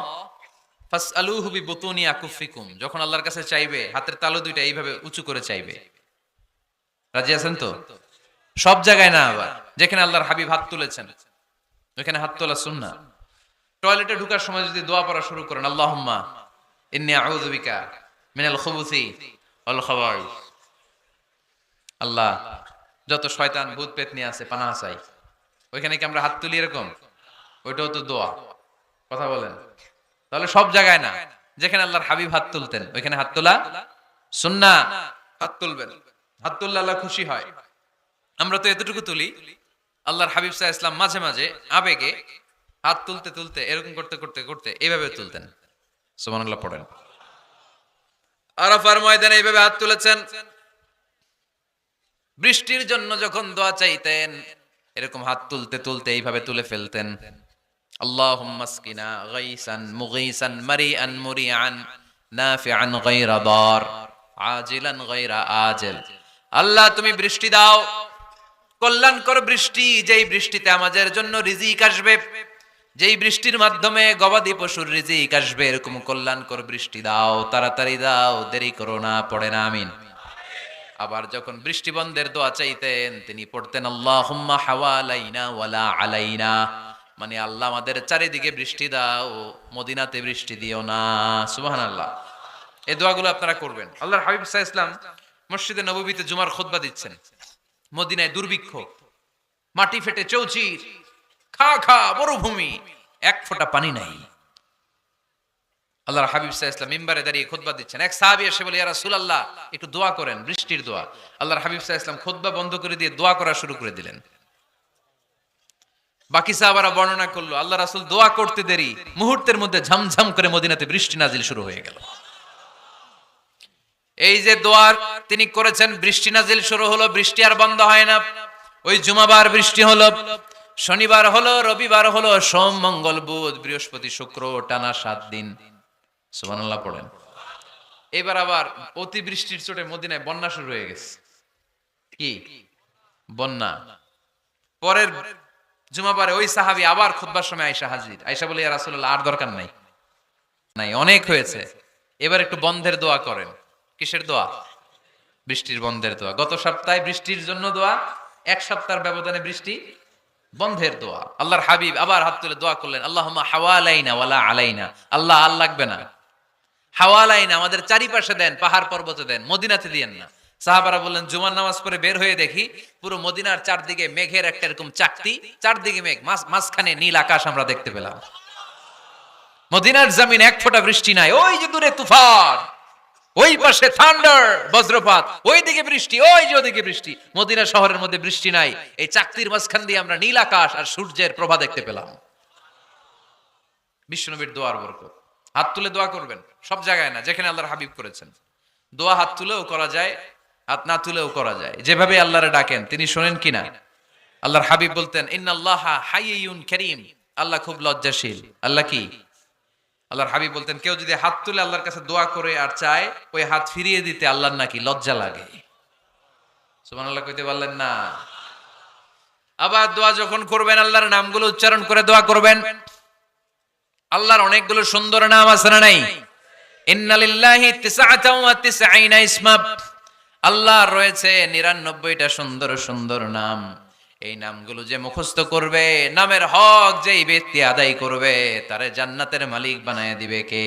ফাসআলুহু বিবুতুনি আকুফিকুম, যখন আল্লাহর কাছে চাইবে হাতের তালু দুইটা এইভাবে উঁচু করে চাইবে। রাজি আছেন তো? সব জায়গায় না, আবার যেখানে আল্লাহর হাবিব হাত তুলেছেন ওখানে হাত তোলা সুন্নাহ। টয়লেটে ঢোকার সময় যদি দোয়া পড়া শুরু করেন, আল্লাহুম্মা ইন্নী আউযু বিকা মিনাল খুবুসি ওয়াল খাবাইস, আল্লাহ যত শয়তান ভূত পেতনি আছে পানাহ চাই। ওইখানে কি আমরা হাত তুলি এরকম? ওইটাও তো দোয়া। কথা বলেন। তাহলে সব জায়গায় না, যেখানে আল্লাহর হাবিব হাত তুলতেন ওইখানে হাত তোলা সুন্নাহ। হাত তুলবেন, হাত তুললে আল্লাহ খুশি হয়। আমরা তো এতটুকু তুলি, আল্লাহর হাবিব সাল্লাল্লাহু আলাইহি ওয়াসাল্লাম মাঝে মাঝে আবেগে হাত তুলতে তুলতে এরকম করতে করতে করতে এইভাবে তুলতেন। সুবহানাল্লাহ পড়েন। আরাফার ময়দানে এইভাবে হাত তুলেছেন। বৃষ্টির জন্য যখন দোয়া চাইতেন এরকম হাত তুলতে তুলতে এইভাবে তুলে ফেলতেন। আল্লাহুম্মা আসকিনা গাইসান মুগীসান মারিআন মুরিআন নাফিআন গায়রা দার আজিলান গায়রা আজিল। আল্লাহ তুমি বৃষ্টি দাও, কল্যাণকর বৃষ্টি, যেই বৃষ্টিতে আমাদের জন্য রিজিক আসবে, যেই বৃষ্টির মাধ্যমে গবাদি পশুর রিজিক আসবে, এরকম কল্যাণকর বৃষ্টি দাও, তাড়াতাড়ি দাও, দেরি করো না। পড়ে না আমিন। আবার যখন বৃষ্টি বন্ধের দোয়া চাইতেন তিনি পড়তেন আল্লাহুম্মা হাওয়ালাইনা ওয়ালা আলাইনা, মানে আল্লাহ আমাদের চারিদিকে বৃষ্টি দাও, মদিনাতে বৃষ্টি দিও না। সুবহানাল্লাহ। এই দোয়াগুলো আপনারা করবেন। আল্লাহর হাবিব সাল্লাল্লাহু আলাইহি ওয়াসাল্লাম মসজিদে নববীতে জুমার খুতবা দিচ্ছেন। মদিনায় দুর্ভিক্ষ, মাটি ফেটে চৌচির, খা খা মরুভূমি, এক ফোঁটা পানি নাই। আল্লাহর হাবিব সাল্লাল্লাহু আলাইহি ওয়াসাল্লাম মিম্বারে দাঁড়িয়ে খুতবা দিচ্ছেন। এক সাহাবী এসে বলে, ইয়া রাসূলুল্লাহ একটু দোয়া করেন, বৃষ্টির দোয়া। আল্লাহর হাবিব সাল্লাল্লাহু আলাইহি ওয়াসাল্লাম খুতবা বন্ধ করে দিয়ে দোয়া করা শুরু করে দিলেন। বাকি সাহাবারা বর্ণনা করলো, আল্লাহ রাসূল দোয়া করতে দেরি, মুহূর্তের মধ্যে ঝমঝম করে মদিনাতে বৃষ্টি নাজিল শুরু হয়ে গেল। এই যে দোয়ার তিনি করেছেন, বৃষ্টি নাজিল শুরু হলো, বৃষ্টি আর বন্ধ হয় না। ওই জুমাবার বৃষ্টি হলো, শনিবার হলো, রবিবার হলো, সোম মঙ্গল বুধ বৃহস্পতি শুক্র, টানা 7 দিন। সুবহানাল্লাহ পড়েন। এবার আবার অতিবৃষ্টির চোটে মদিনায় বন্যা শুরু হয়ে গেছে। কি বন্যা? পরের জুমাবারে ওই সাহাবী আবার খুতবার সময় আয়েশা হাজির। আয়েশা বলে, ইয়া রাসূলুল্লাহ আর দরকার নাই, নাই অনেক হয়েছে, এবার একটু বন্ধের দোয়া করেন। কিসের দোয়া? বৃষ্টির বন্ধের দোয়া। গত সপ্তাহে বৃষ্টির জন্য দোয়া, এক সপ্তাহের ব্যবধানে বৃষ্টি বন্ধের দোয়া। আল্লাহর হাবিব আবার হাত তুলে দোয়া করলেন, আল্লাহুম্মা হাওয়ালাইনা ওয়ালা আলাইনা। আল্লাহ আর লাগবে না, হাওয়ালাইনা আমাদের চারিপাশে দেন, পাহাড় পর্বতে দেন, মদিনাতে দিয়েন না। সাহাবারা বললেন, জুমার নামাজ পড়ে বের হয়ে দেখি পুরো মদিনার চারদিকে মেঘের একটা এরকম চাকতি, চারদিকে মেঘ, মাঝখানে নীল আকাশ আমরা দেখতে পেলাম। মদিনার জমিন এক ফোঁটা বৃষ্টি নাই। ওই যে দূরে তুফান, ওই পাশে থান্ডার বজ্রপাত, ওই দিকে বৃষ্টি, ওই যে ওদিকে বৃষ্টি। মদিনা শহরের মধ্যে বৃষ্টি নাই, এই চাকতির মাঝখান দিয়ে আমরা নীল আকাশ আর সূর্যের প্রভা দেখতে পেলাম। বিশ্বনবীর দোয়ার বরকত। হাত তুলে দোয়া করবেন, সব জায়গায় না, যেখানে আল্লাহর হাবিব করেছেন। দোয়া হাত তুলেও করা যায়, হাত না তুলেও করা যায়, যেভাবে আল্লাহরে ডাকেন তিনি শোনেন কিনা। আল্লাহর হাবিব বলতেন, ইন্নাল্লাহা হাইয়ুন কারীম, আল্লাহ খুব লজ্জাশীল। আল্লাহ কি? আল্লাহর হাবিব বলতেন, কেউ যদি হাত তুলে আল্লাহর কাছে দোয়া করে আর চায়, ওই হাত ফিরিয়ে দিতে আল্লাহর নাকি লজ্জা লাগে। সুবহানাল্লাহ কইতে পারলেন না? আবার দোয়া যখন করবেন আল্লাহর নামগুলো উচ্চারণ করে দোয়া করবেন। আল্লাহর অনেকগুলো সুন্দর নাম আছে না নাই? ইন্নালিল্লাহি 99 ইসমা, আল্লাহর রয়েছে 99টা সুন্দর সুন্দর নাম। এই নামগুলো যে মুখস্থ করবে, নামের হক যেই ব্যক্তি আদায় করবে, তারে জান্নাতের মালিক বানায় দিবে কে?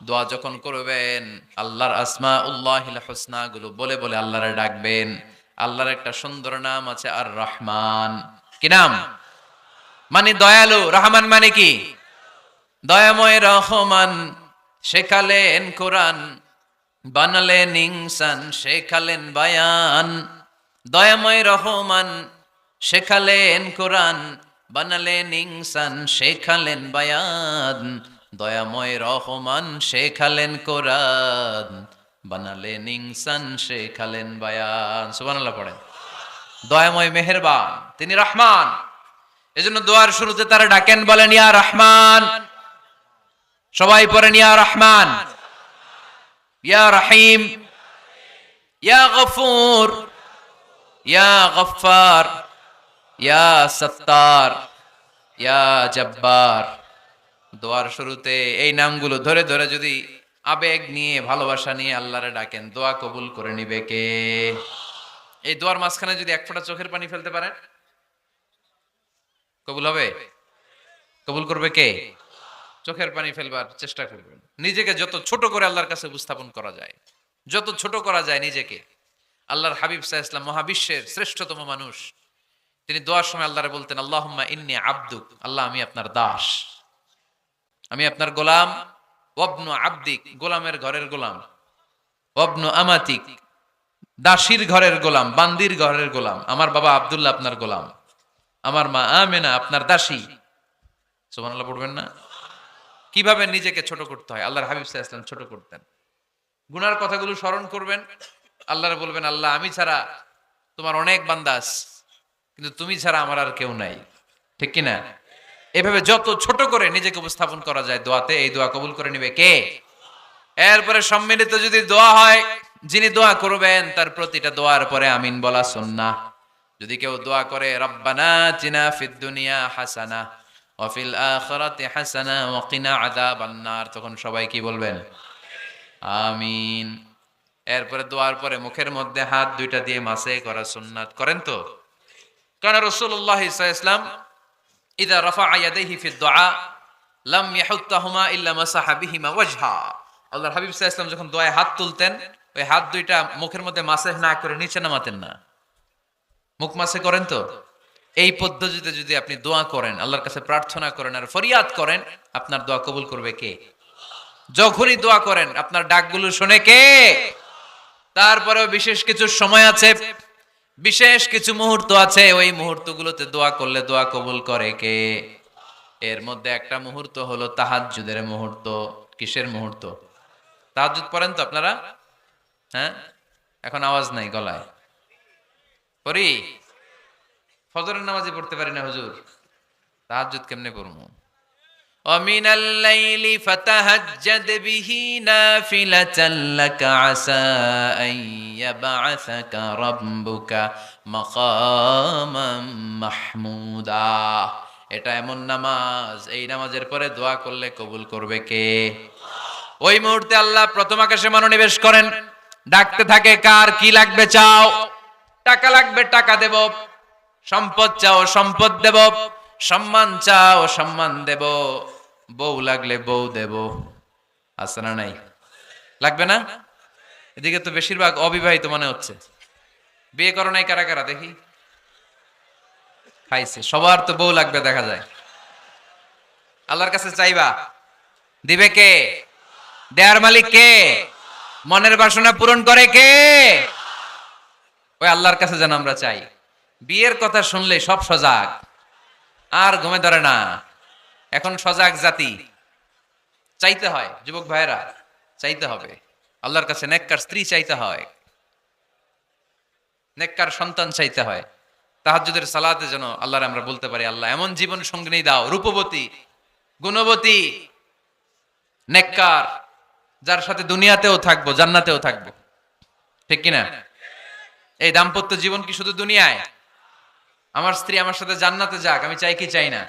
দোয়া যখন করবেন আল্লাহর আসমাউল্লাহিল হুসনা গুলো বলে বলে আল্লাহরে ডাকবেন। আল্লাহর একটা সুন্দর নাম আছে আর রহমান। কি নাম? মানে দয়ালু। রহমান মানে কি? দয়াময়। রহমান শেখালেন কোরআন, বানালেন ইনসান, শেখালেন বায়ান। দয়াময় রহমান শেখালেন কোরআন, বানালেন ইনসান, শেখালেন বায়ান। দয়াময় রহমান শেখালেন কোরআন, বানালেন ইনসান, শেখালেন বায়ান। সুবহানাল্লাহ পড়েন। দয়াময় মেহেরবান, তিনি রহমান। এজন্য দোয়ার শুরুতে তারা ডাকেন, বলেন ইয়া রহমান। সবাই পড়েন ইয়া রহমান, ইয়া রহিম, ইয়া গফুর, ইয়া গফফার, ইয়া সত্তার, ইয়া জব্বার। দোয়ার শুরুতে এই নামগুলো ধরে ধরে যদি আবেগ নিয়ে, ভালোবাসা নিয়ে আল্লাহরে ডাকেন, দোয়া কবুল করে নিবে কে? এই দোয়ার মাঝখানে যদি এক ফোঁটা চোখের পানি ফেলতে পারেন, কবুল হবে? কবুল করবে কে? চোখের পানি ফেলবার চেষ্টা করবেন। নিজেকে যত ছোট করে আল্লাহর কাছে উপস্থাপন করা যায়, যত ছোট করা যায় নিজেকে। আল্লাহর হাবিব সাল্লাল্লাহু আলাইহি ওয়াসাল্লাম মহাবিশ্বের শ্রেষ্ঠতম মানুষ, তিনি দোয়ার সময় আল্লাহরে বলতেন, আল্লাহুম্মা ইন্নী আবদুক, আল্লাহ আমি আপনার দাস, আমি আপনার গোলাম। ওয়াবনু আবদিক, গোলামের ঘরের গোলাম। ওয়াবনু আমাতিক, দাসীর ঘরের গোলাম, বান্দির ঘরের গোলাম। আমার বাবা আব্দুল্লাহ আপনার গোলাম, আমার মা আমেনা আপনার দাসী। সুবহানাল্লাহ পড়বেন না? কিভাবে নিজেকে ছোট করতে হয় আল্লাহর হাবিব সাল্লাল্লাহু আলাইহি ওয়াসাল্লাম ছোট করতেন। গুনার কথাগুলো স্মরণ করবেন, আল্লাহরে বলবেন, আল্লাহ আমি ছাড়া তোমার অনেক বান্দা আছে, কিন্তু তুমি ছাড়া আমার আর কেউ নাই। ঠিক কি না? এভাবে যত ছোট করে নিজেকে উপস্থাপন করা যায় দোয়াতে, এই দোয়া কবুল করে নিবে কে? এরপরে সম্মিলিত যদি দোয়া হয়, যিনি দোয়া করবেন তার প্রতিটা দোয়ার পরে আমিন বলা সুন্নাহ। যদি কেউ দোয়া করে রব্বানা আতিনা ফিদ দুনিয়া হাসানাহ ওয়া ফিল আখিরাতি হাসানাহ ওয়া কিনা আযাবান নার, তখন সবাই কি বলবেন? আমিন। এরপরে দোয়ার পরে মুখের মধ্যে হাত দুইটা দিয়ে মাসে করা সুন্নাত। করেন তো? কারণ রাসূলুল্লাহ সাল্লাল্লাহু আলাইহি ওয়াসাল্লাম ইযা রাফা'a ইয়াদাইহি ফিদ দুআ লাম ইয়াহুত্তাহুমা ইল্লা মাসাহা বিহিমা ওয়াজহা। আল্লাহর হাবিব সাল্লাল্লাহু আলাইহি ওয়াসাল্লাম যখন দোয়ায় হাত তুলতেন, ওই হাত দুইটা মুখের মধ্যে মাসে না করে নিচে নামাতেন না, মুখ মাসে করেন তো। এই পদ্ধতিতে যদি আপনি দোয়া করেন, আল্লাহর কাছে প্রার্থনা করেন আর ফরিয়াদ করেন, আপনার দোয়া কবুল করবে কে? যখনই দোয়া করেন আপনার ডাকগুলো শুনে কে? তারপরেও বিশেষ কিছু সময় আছে, বিশেষ কিছু মুহূর্ত আছে, ওই মুহূর্তগুলোতে দোয়া করলে দোয়া কবুল করে কে? এর মধ্যে একটা মুহূর্ত হলো তাহাজ্জুদের মুহূর্ত। কিসের মুহূর্ত? তাহাজ্জুদ পড়েন তো আপনারা? হ্যাঁ, এখন আওয়াজ নাই গলায়। পড়ি? ফজরের নামাজে পড়তে পারি না হুজুর, তাহাজ্জুদ কেমনে পড়বো? ومن الليل فتهجد به نافلة لك عسى أن يبعثك ربك مقاما محمودا। এটা এমন নামাজ, এই নামাজের পরে দোয়া করলে কবুল করবে কে? ওই মুহূর্তে আল্লাহ প্রথম আকাশে মনোনিবেশ করেন, ডাকতে থাকে, কার কি লাগবে চাও? টাকা লাগবে টাকা দেব, সম্পদ চাও সম্পদ দেব, সম্মান চাও সম্মান দেব, বউ লাগলে বউ দেব। আছে না নাই? লাগবে না? এদিকে তো বেশিরভাগ অবিবাহিত মনে হচ্ছে। বিয়ে করো নাই কারা কারা দেখি? খাইছে। সবার তো বউ লাগবে দেখা যায়। আল্লাহর কাছে চাইবা, দিবে কে? দেয়ার মালিক কে? মনের বাসনা পূরণ করে কে? ওই আল্লাহর কাছে যেন আমরা চাই। বিয়ের কথা শুনলে সব সজাগ, আর ঘুমে ধরে না। এখন সজাগ জাতি, চাইতে হয়। যুবক ভাইরা চাইতে হবে আল্লাহর কাছে, নেককার স্ত্রী চাইতে হয়, নেককার সন্তান চাইতে হয়। তাহাজ্জুদের সালাতে যেন আল্লাহর আমরা বলতে পারি, আল্লাহ এমন জীবন সঙ্গিনী দাও, রূপবতী, গুণবতী, নেককার, যার সাথে দুনিয়াতেও থাকবো জান্নাতেও থাকবো। ঠিক কিনা? এই দাম্পত্য জীবন কি শুধু দুনিয়ায়? আমার স্ত্রী আমার সাথে জান্নাতে যাক, আমি চাই কি চাই না?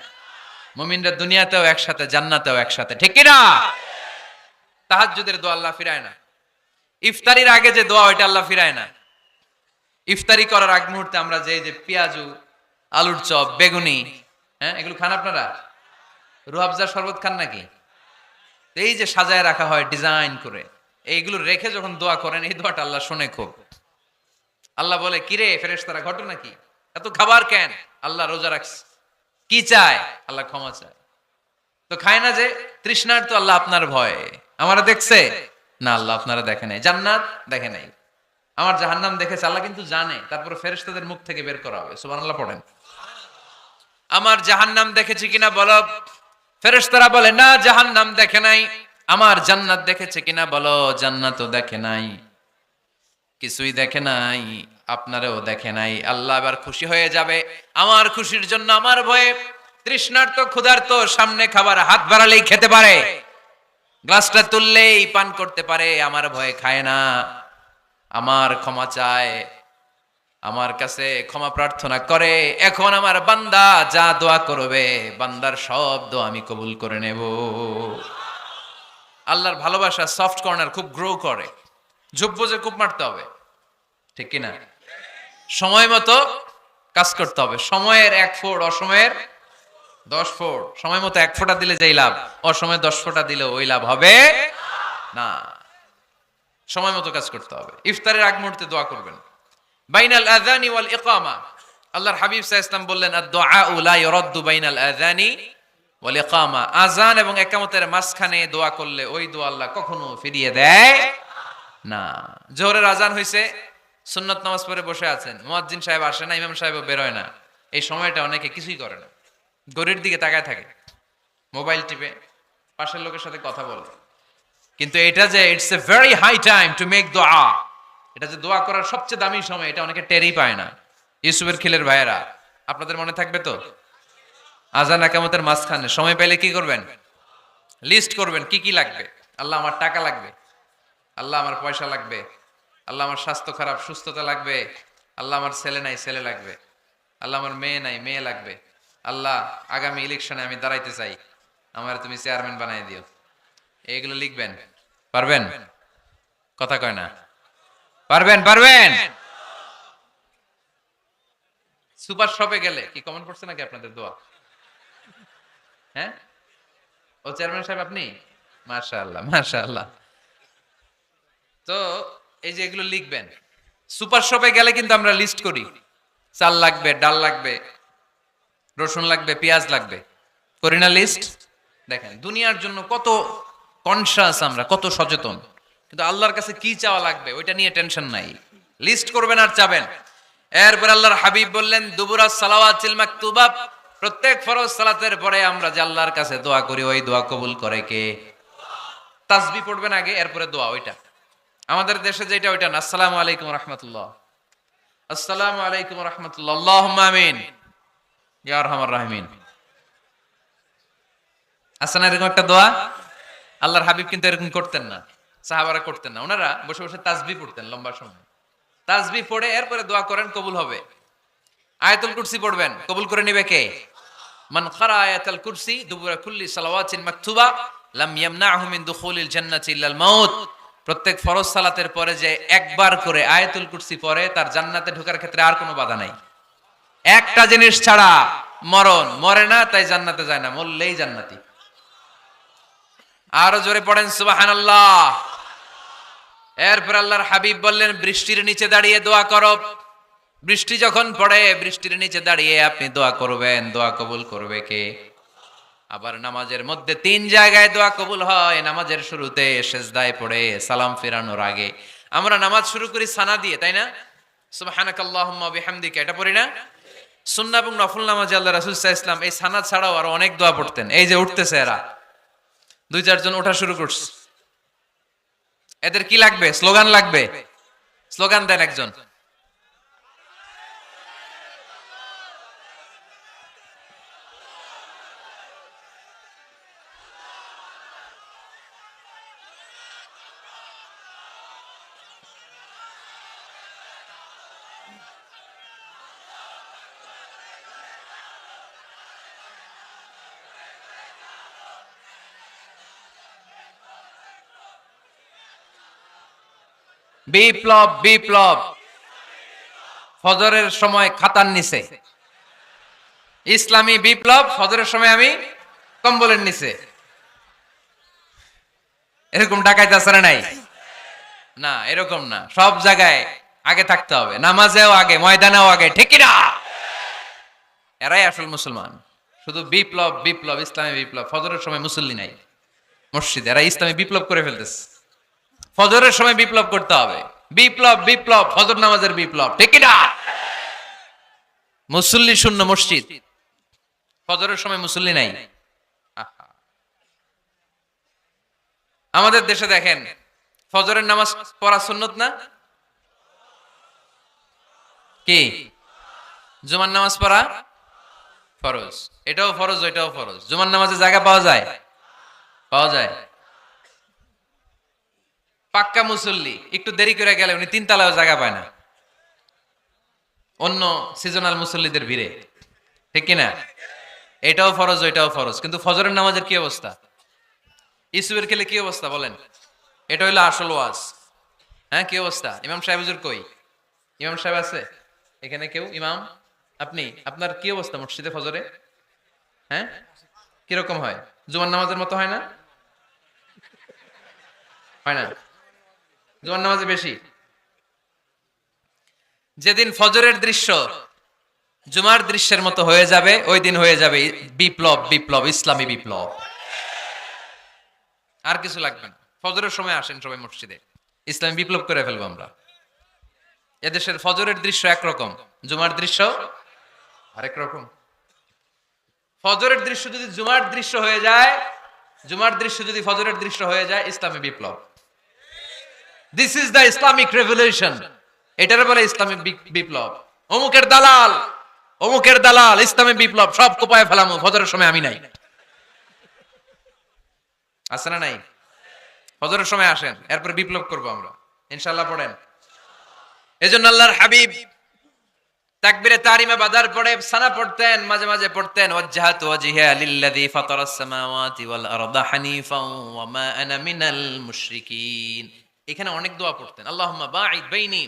মুমিনরা দুনিয়াতেও একসাথে জান্নাতেও একসাথে, ঠিক কিনা? তাহাজ্জুদের দোয়া আল্লাহ ফিরায় না। ইফতারির আগে যে দোয়া ওইটা আল্লাহ ফিরায় না। ইফতারি করার আগ মুহূর্তে আমরা যে পেঁয়াজু, আলুর চপ, বেগুনি, হ্যাঁ এগুলো খান আপনারা? রুহাবজার শরবত খান নাকি? এই যে সাজায় রাখা হয় ডিজাইন করে, এইগুলো রেখে যখন দোয়া করেন, এই দোয়াটা আল্লাহ শুনে খুব। আল্লাহ বলে, কিরে ফেরেশতারা ঘটনা কি? এত খাবার কেন? আল্লাহ রোজা রাখছে। কি চায়? আল্লাহ ক্ষমা চায়। তো খায় না যে তৃষ্ণার, তো আল্লাহ আপনার ভয়। আমারা দেখছে না? আল্লাহ আপনারা দেখে নাই। জান্নাত দেখে নাই, আমার জাহান্নাম দেখেছে আল্লাহ কিন্তু জানে। তারপর ফেরেশতাদের মুখ থেকে বের করা হবে। সুবহানাল্লাহ পড়েন। আমার জাহান্নাম দেখেছি কিনা বলো। ফেরেশতারা বলে না, জাহান্নাম দেখে নাই। আমার জান্নাত দেখেছে কিনা বলো। জান্নাতও দেখে নাই, কিছুই দেখে নাই, আপনারও দেখে নাই। আল্লাহ এবার খুশি হয়ে যাবে। আমার খুশির জন্য, আমার ভয়ে তৃষ্ণার্ত ক্ষুধার্ত সামনে খাবার হাত বাড়ালেই খেতে পারে, গ্লাসটা তুললেই পান করতে পারে, আমার ভয়ে খায় না। আমার ক্ষমা চায়, আমার কাছে ক্ষমা প্রার্থনা করে। এখন আমার বান্দা যা দোয়া করবে, বান্দার সব দোয়া আমি কবুল করে নেব। আল্লাহর ভালোবাসা সফট কর্নার খুব গ্রো করে, ঝোপ বুঝে খুব মারতে হবে, ঠিক কিনা? সময় মতো কাজ করতে হবে। সময়ের 1 ফোঁট, অসময়ের 10 ফোঁট। সময় মতো 1 ফোঁটা দিলে যেই লাভ, অসময়ে 10 ফোঁটা দিলে ওই লাভ হবে না। সময় মতো কাজ করতে হবে। ইফতারের আগ মুহূর্তে দোয়া করবেন। বাইনাল আযানি ওয়াল ইকামা, আল্লাহর হাবিব সাল্লাল্লাহু আলাইহি ওয়াসাল্লাম বললেন, আদ-দুআউ লা ইউরাদ্দু বাইনাল আযানি ওয়াল ইকামা। আযান এবং ইকামতের মাঝখানে দোয়া করলে ওই দোয়া আল্লাহ কখনো ফিরিয়ে দেয় না। জোহরের আযান হইছে, সুন্নাত নামাজ পড়ে বসে আছেন, মুয়াজ্জিন সাহেব আসে না, ইমাম সাহেবও বের হয় না। এই সময়টা অনেকে কিছুই করে না, ঘড়ির দিকে তাকায় থাকে, মোবাইল টিপে, পাশের লোকের সাথে কথা বলে। কিন্তু এটা যে it's a very high time to make দোয়া, এটা যে দোয়া করার সবচেয়ে দামি সময়, এটা অনেকে টেরই পায় না। ইউসুফের খিলের ভাইয়েরা, আপনাদের মনে থাকবে তো? আযান ইকামতের মাঝখানে সময় পেলে কি করবেন? লিস্ট করবেন কি কি লাগবে। আল্লাহ আমার টাকা লাগবে, আল্লাহ আমার পয়সা লাগবে, আল্লাহ আমার স্বাস্থ্য খারাপ সুস্থতা লাগবে, আল্লাহ আমার ছেলে নাই ছেলে লাগবে, আল্লাহ আমার মেয়ে নাই মেয়ে লাগবে, আল্লাহ আগামী ইলেকশনে আমি দাঁড়াইতে চাই, আমার তুমি চেয়ারম্যান বানাই দিও। এইগুলো লিখবেন, পারবেন? কথা কয় না, পারবেন? পারবেন? সুপার শপে গেলে কি কমেন্ট করছে নাকি আপনাদের দোয়া? হ্যাঁ, ও চেয়ারম্যান সাহেব আপনি? মাশাআল্লাহ মাশাআল্লাহ। তো এই যে এগুলো লিখবেন। সুপার শপে গেলে কিন্তু আমরা লিস্ট করি, চাল লাগবে, ডাল লাগবে, রসুন লাগবে, পেঁয়াজ লাগবে, করি না লিস্ট? দেখেন দুনিয়ার জন্য কত কনসাস আমরা, কত সচেতন, কিন্তু আল্লাহর কাছে কি চাওয়া লাগবে ওইটা নিয়ে টেনশন নাই, লিস্ট করবেন আর চাবেন। এরপর আল্লাহর হাবিব বললেন দুবুরাস সালাওয়াতিল মাকতুবা, প্রত্যেক ফরজ সালাতের পরে আমরা যে আল্লাহর কাছে দোয়া করি ওই দোয়া কবুল করে কে? তাসবিহ পড়বেন আগে, এরপরে দোয়া। ওইটা আমাদের দেশে যেটা ওইটা না, আসসালামু আলাইকুম রাহমাতুল্লাহ, আসসালামু আলাইকুম রাহমাতুল্লাহ, আল্লাহুম্মা আমিন ইয়া আরহামার রাহিমিন। আছে না এরকম একটা দোয়া? আল্লাহর হাবিব কিন্তু এরকম করতেন না, সাহাবারা করতেন না, ওনারা বসে বসে তাসবিহ পড়তেন লম্বা সময়। তাসবিহ পড়ে এরপরে দোয়া করেন, কবুল হবে। আয়াতুল কুরসি পড়বেন, কবুল করে নিবে কে? মান ক্বারা আয়াতুল কুরসি দুবুরা কুল্লি সালাওয়াতিন মাকতুবা লাম ইয়ামনাহু মিন দুখুলিল জান্নাতি ইল্লাল মাউত। প্রত্যেক ফরজ সালাতের পরে যে একবার করে আয়াতুল কুরসি পড়ে তার জান্নাতে ঢোকার ক্ষেত্রে আর কোনো বাধা নাই। একটা জিনিস ছাড়া, মরণ। মরে না তাই জান্নাতে যায় না, মরলেই জান্নাতি। আরো জোরে পড়েন সুবহানাল্লাহ। এরপর আল্লাহর হাবিব বললেন বৃষ্টির নিচে দাঁড়িয়ে দোয়া করো। বৃষ্টি যখন পড়ে বৃষ্টির নিচে দাঁড়িয়ে আপনি দোয়া করবেন, দোয়া কবুল করবে কে? আবার নামাজের মধ্যে 3 জায়গায় দোয়া কবুল হয়, নামাজের শুরুতে, সিজদায় পড়ে, সালাম ফেরানোর আগে। আমরা নামাজ শুরু করি সানা দিয়ে, তাই না? সুবহানাকাল্লাহুম্মা ওয়া বিহামদিকা, এটা পড়ি না? সুন্নাহ এবং নফল নামাজে আল্লাহ রাসূল সাল্লাল্লাহু আলাইহি ওয়াসাল্লাম এই সানা ছাড়াও আরো অনেক দোয়া পড়তেন। এই যে উঠতেছে এরা 2-4 জন ওঠা শুরু করছে, এদের কি লাগবে? স্লোগান লাগবে। স্লোগান দেন একজন। বিপ্লব বিপ্লব, ফজরের সময় খাতার নিচে। ইসলামী বিপ্লব, ফজরের সময় আমি কম্বলের নিচে। এরকম ডাকাইতে আছে না নাই? না, এরকম না, সব জায়গায় আগে থাকতে হবে, নামাজেও আগে, ময়দানেও আগে, ঠিক না? এরাই আসল মুসলমান। শুধু বিপ্লব বিপ্লব, ইসলামী বিপ্লব। ফজরের সময় মুসল্লি নাই মসজিদে, এরা ইসলামী বিপ্লব করে ফেলতেছে। ফজরের সময় বিপ্লব করতে হবে, বিপ্লব বিপ্লব, ফজর নামাজের বিপ্লব, ঠিক না? মুসল্লি শূন্য মসজিদ, ফজরের সময় মুসল্লি নাই। আহা। আমাদের দেশে দেখেন ফজরের নামাজ পড়া সুন্নত না? কি? জুমার নামাজ পড়া ফরজ। এটাও ফরজ, ওইটাও ফরজ। জুমার নামাজে জায়গা পাওয়া যায়? পাওয়া যায়। পাক্কা মুসল্লি একটু দেরি করে গেলে উনি 3 তলায়ও জায়গা পায় না, অন্য সিজনাল মুসল্লিদের ভিড়ে, ঠিক কিনা? এটাও ফরজ, ওইটাও ফরজ। কিন্তু ফজরের নামাজের কি অবস্থা? ইসুবের খেলে কি অবস্থা বলেন? এটা হইলো আসল ওয়াজ। হ্যাঁ, কি অবস্থা? ইমাম সাহেব হুজুর কই? ইমাম সাহেব আছে এখানে কেউ? ইমাম আপনি, আপনার কি অবস্থা মসজিদে ফজরে? হ্যাঁ, কিরকম হয়? জুমার নামাজের মতো হয় না? হয় না? জুমার নামাজে বেশি। যেদিন ফজরের দৃশ্য জুমার দৃশ্যের মতো হয়ে যাবে, ওই দিন হয়ে যাবে বিপ্লব বিপ্লব, ইসলামী বিপ্লব। আর কিছু লাগবে না। ফজরের সময় আসেন সবাই মসজিদে, ইসলামী বিপ্লব করে ফেলবো আমরা। এদেশের ফজরের দৃশ্য একরকম, জুমার দৃশ্য আরেক রকম। ফজরের দৃশ্য যদি জুমার দৃশ্য হয়ে যায়, জুমার দৃশ্য যদি ফজরের দৃশ্য হয়ে যায়, ইসলামী বিপ্লব। This is the Islamic revolution. এটার বলে ইসলামী বিপ্লব। অমুকের দালাল, অমুকের দালাল, ইসলামী বিপ্লব সব কোপায় ফেলামু, ফজরের সময় আমি নাই। আছে না নাই? ফজরের সময় আসেন, এরপর বিপ্লব করবো আমরা ইনশাআল্লাহ। পড়েন। এজন্য আল্লাহর হাবিব তাকবীরে তাহরিমা বাদার পরে সানা পড়তেন, মাঝে মাঝে পড়তেন ওয়াজহাতু ওয়াজহিয়া লিল্লাযী ফাতারাস সামাওয়াতি ওয়াল আরদা হানিফাও ওয়া মা আনা মিনাল মুশরিকিন। এখানে অনেক দোয়া পড়তেন। আল্লাহুম্মা বাঈদ বাইনি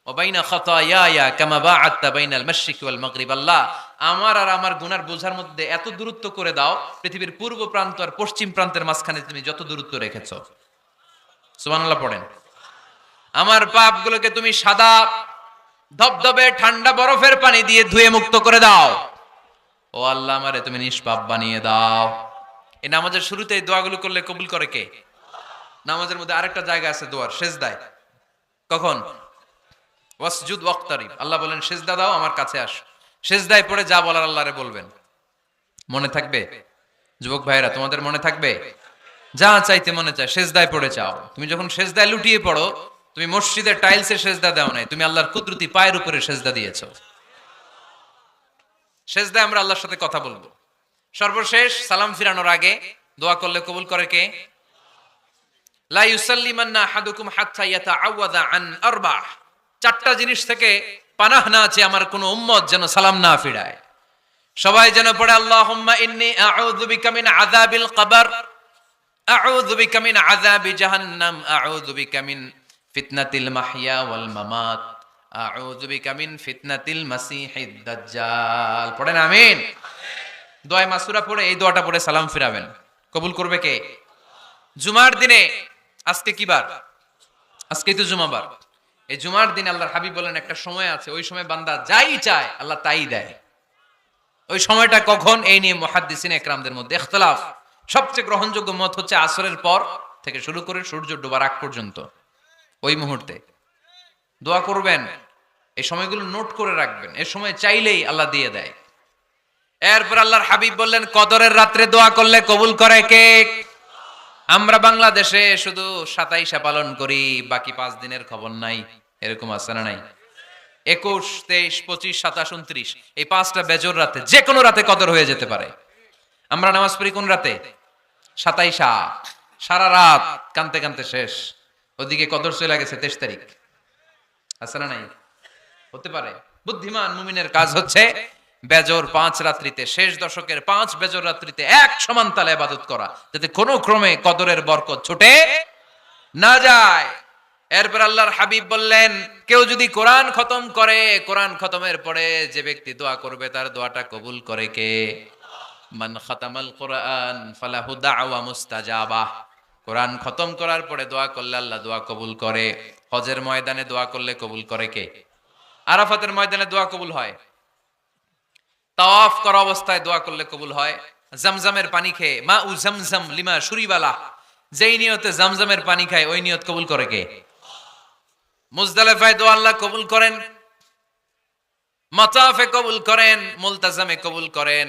ওয়া বাইনা খাতায়ায়া কামা বাআদতা বাইনাল মাশরিকি ওয়াল মাগরিব। আল্লাহ, আমার আর আমার গুনার বোঝার মধ্যে এত দূরত্ব করে দাও, পৃথিবীর পূর্ব প্রান্ত আর পশ্চিম প্রান্তের মাঝখানে তুমি যত দূরত্ব রেখেছো। সুবহানাল্লাহ পড়েন। আমার পাপগুলোকে তুমি সাদা ধবধবে ঠান্ডা বরফের পানি দিয়ে ধুয়ে মুক্ত করে দাও। ও আল্লাহ, আমারে তুমি নিষ্পাপ বানিয়ে দাও। এই নামাজের শুরুতে এই দোয়াগুলো করলে কবুল করে কে? নামাজের মধ্যে আরেকটা জায়গা আছে দোয়ার, সেজদায়। কখন? ওয়াসজুদ ওয়াক্তারিব। আল্লাহ বলেন সেজদা দাও, আমার কাছে আসো। সেজদায় পড়ে যা বলার আল্লাহরে বলবেন। মনে থাকবে? যুবক ভাইরা, তোমাদের মনে থাকবে? যা চাইতে মনে চায় সেজদায় পড়ে চাও। তুমি যখন সেজদায় লুটিয়ে পড়ো, তুমি মসজিদের টাইলসে সেজদা দাও নাই, তুমি আল্লাহর কুদরতি পায়ের উপরে সেজদা দিয়েছো। সেজদায় আমরা আল্লাহর সাথে কথা বলবো। সর্বশেষ সালাম ফিরানোর আগে দোয়া করলে কবুল করে কে? লা ইউসাল্লিমান্না আহাদুকুম হাত্তা ইয়াতাআওয়াযা আন আরবা'। চারটা জিনিস থেকে পানাহ না আছে আমার কোন উম্মত যেন সালাম না ফিরায়। সবাই যেন পড়ে আল্লাহুম্মা ইন্নী আউযু বিকা মিন আযাবিল কবর, আউযু বিকা মিন আযাবি জাহান্নাম, আউযু বিকা মিন ফিতনাতিল মাহইয়া ওয়াল মামাত, আউযু বিকা মিন ফিতনাতিল মাসিহিদ দাজ্জাল। পড়েন আমিন। দোয়া মাসুরা পড়ে এই দোয়াটা পড়ে সালাম ফিরাবেন। কবুল করবে কে? জুমার দিনে, আজকে কি বার? আজকেই তো জুমাবার। এই জুমার দিনে আল্লাহর হাবিব বলেন একটা সময় আছে, ওই সময় বান্দা যাই চায় আল্লাহ তাই দেয়। ওই সময়টা কখন? এই নিয়ে মুহাদ্দিসিন একরামদের মধ্যে ইখতিলাফ। সবচেয়ে গ্রহণযোগ্য মত হচ্ছে আসরের পর থেকে শুরু করে সূর্য ডোবার আগ পর্যন্ত। ওই মুহূর্তে দোয়া করবেন, এই সময়গুলো নোট করে রাখবেন। এই সময় চাইলেই আল্লাহ দিয়ে দেয়। এরপর আল্লাহর হাবিব বললেন কদরের রাত্রে দোয়া করলে কবুল করে কে? আমরা বাংলাদেশে শুধু 27 পালন করি, বাকি 5 দিনের খবর নাই। এরকম আছে না নাই? 21, 23, 25, 27, 29 এই 5টা বেজর রাতে যে কোনো রাতে কদর হয়ে যেতে পারে। আমরা নামাজ পড়ি কোন রাতে? 27। সারা রাত কানতে কানতে শেষ, ওদিকে কদর চলে গেছে 23 তারিখ। আছে না নাই? হতে পারে। বুদ্ধিমান মুমিনের কাজ হচ্ছে বেজর 5 রাত্রিতে, শেষ দশকের 5 বেজর রাত্রিতে এক সমান তালে ইবাদত করা, যাতে কোনো ক্রমে কদরের বরকত ছুটে না যায়। এরপর আল্লাহর হাবিব বললেন কেউ যদি কোরআন খতম করে, কোরআন খতমের পরে যে ব্যক্তি দোয়া করবে তার দোয়াটা কবুল করে কে? মান খাতামাল কোরআন ফালাহু দাওয়া মুস্তাজাবা। কোরআন খতম করার পরে দোয়া করলে আল্লাহ দোয়া কবুল করে। হজের ময়দানে দোয়া করলে কবুল করে কে? আরাফাতের ময়দানে দোয়া কবুল হয়। তাওয়াফ করা অবস্থায় দোয়া করলে কবুল হয়। জামজামের পানি খেয়ে মা উ জামজাম লিমা শুরিবালা, যেই নিয়তে জামজামের পানি খায় ওই নিয়ত কবুল করে কে? মুজদালিফায় দোয়া আল্লাহ কবুল করেন, মাতাফে কবুল করেন, মুলতাজামে কবুল করেন।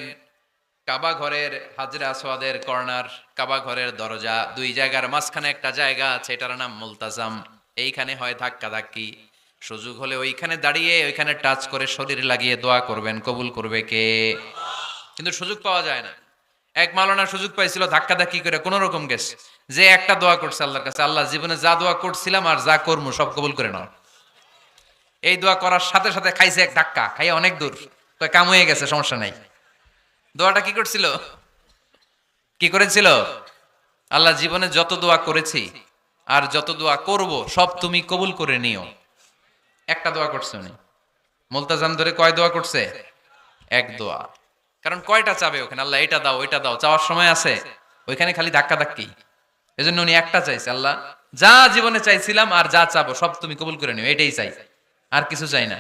কাবা ঘরের হাজরে আসওয়াদের কর্নার, কাবা ঘরের দরজা, দুই জায়গার মাঝখানে একটা জায়গা আছে, এটার নাম মুলতাজাম। এইখানে হয় ধাক্কা ধাক্কি। সুযোগ হলে ওইখানে দাঁড়িয়ে ওইখানে টাচ করে শরীর লাগিয়ে দোয়া করবেন, কবুল করবে কে? কিন্তু সুযোগ পাওয়া যায় না। এক মাওলানা সুযোগ পাইছিল ধাক্কা ধাক্কি করে কোন রকম গেছে, যে একটা দোয়া করছে আল্লাহর কাছে, আল্লাহ জীবনে যা দোয়া করছিলাম আর যা করবো সব কবুল করে নাও। এই দোয়া করার সাথে সাথে খাইছে এক ধাক্কা, খাইয়ে অনেক দূর, কাম হয়ে গেছে, সমস্যা নাই। দোয়াটা কি করছিল? কি করেছিল? আল্লাহ জীবনে যত দোয়া করেছি আর যত দোয়া করব সব তুমি কবুল করে নিও। একটা দোয়া করছে উনি। মুলতাজাম ধরে কয় দোয়া করছে? এক দোয়া। কারণ কয়টা চাবে ওখানে? আল্লাহ এটা দাও ওইটা দাও, চাওয়ার সময় আছে? ওইখানে খালি ধাক্কা ধাক্কি। এজন্য উনি একটা চাইছে, আল্লাহ যা জীবনে চাইছিলাম আর যা চাবো সব তুমি কবুল করে নিও, এটাই চাই, আর কিছু চাই না।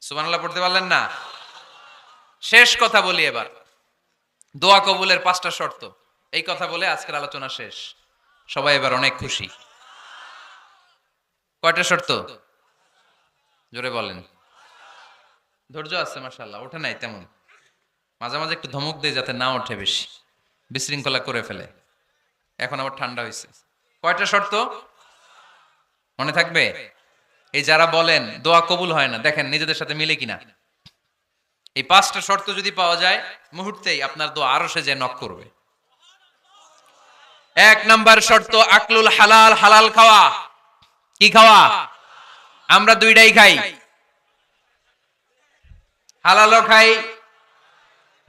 সুবহানাল্লাহ পড়তে পারলেন না? শেষ কথা বলি এবার, দোয়া কবুলের 5টা শর্ত। এই কথা বলে আজকের আলোচনা শেষ। সবাই এবার অনেক খুশি। কয়টা শর্ত? জোরে বলেন। ধৈর্য আছে মাশাআল্লাহ, ওঠে নাই তেমন। মাঝে মাঝে একটু ধমক দেয় যাতে না ওঠে, বেশি বিশৃঙ্খলা করে ফেলে। এখন আবার ঠান্ডা হয়েছে। কয়টা শর্ত মনে থাকবে? এই যারা বলেন দোয়া কবুল হয় না, দেখেন নিজেদের সাথে মিলে কিনা। এই 5টা শর্ত যদি পাওয়া যায়, মুহূর্তেই আপনার দোয়া আরশে যে নক করবে। এক নাম্বার শর্ত আকলুল হালাল, হালাল খাওয়া। কি খাওয়া? আমরা দুইটাই খাই, হালালও খাই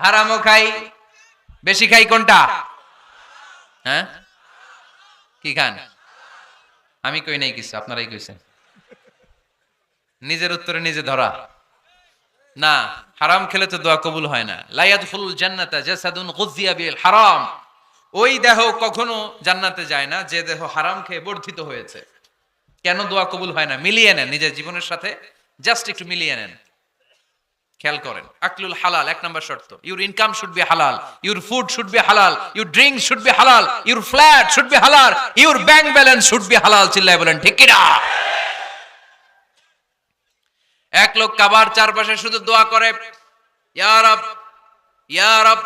হারামও খাই। বেশি খাই কোনটা? হ্যাঁ, কি খান? আমি কই নাই কিছু, আপনারাই কইছেন। নিজের উত্তরে নিজে ধরা না। হারাম খেলে তো দোয়া কবুল হয় না। লা ইয়াদখুলুল জান্নাতা জাসাদুন গুযিয়া বিল হারাম। ওই দেহ কখনো জান্নাতে যায় না যে দেহ হারাম খেয়ে বর্ধিত হয়েছে। কেন দোয়া কবুল হয় না? মিলিয়ে নেন নিজের জীবনের সাথে, জাস্ট একটু মিলিয়ে নেন, খেয়াল করেন। আকলুল হালাল এক নাম্বার শর্ত। ইউর ইনকাম শুড বি হালাল, ইউর ফুড শুড বি হালাল, ইউর ড্রিঙ্ক শুড বি হালাল, ইউর ফ্ল্যাট শুড বি হালাল, your bank balance should be হালাল। চিল্লায় বলেন ঠিক কিনা? এক লোক কাবার চারপাশে শুধু দোয়া করে, ইয়া রব, ইয়া রব,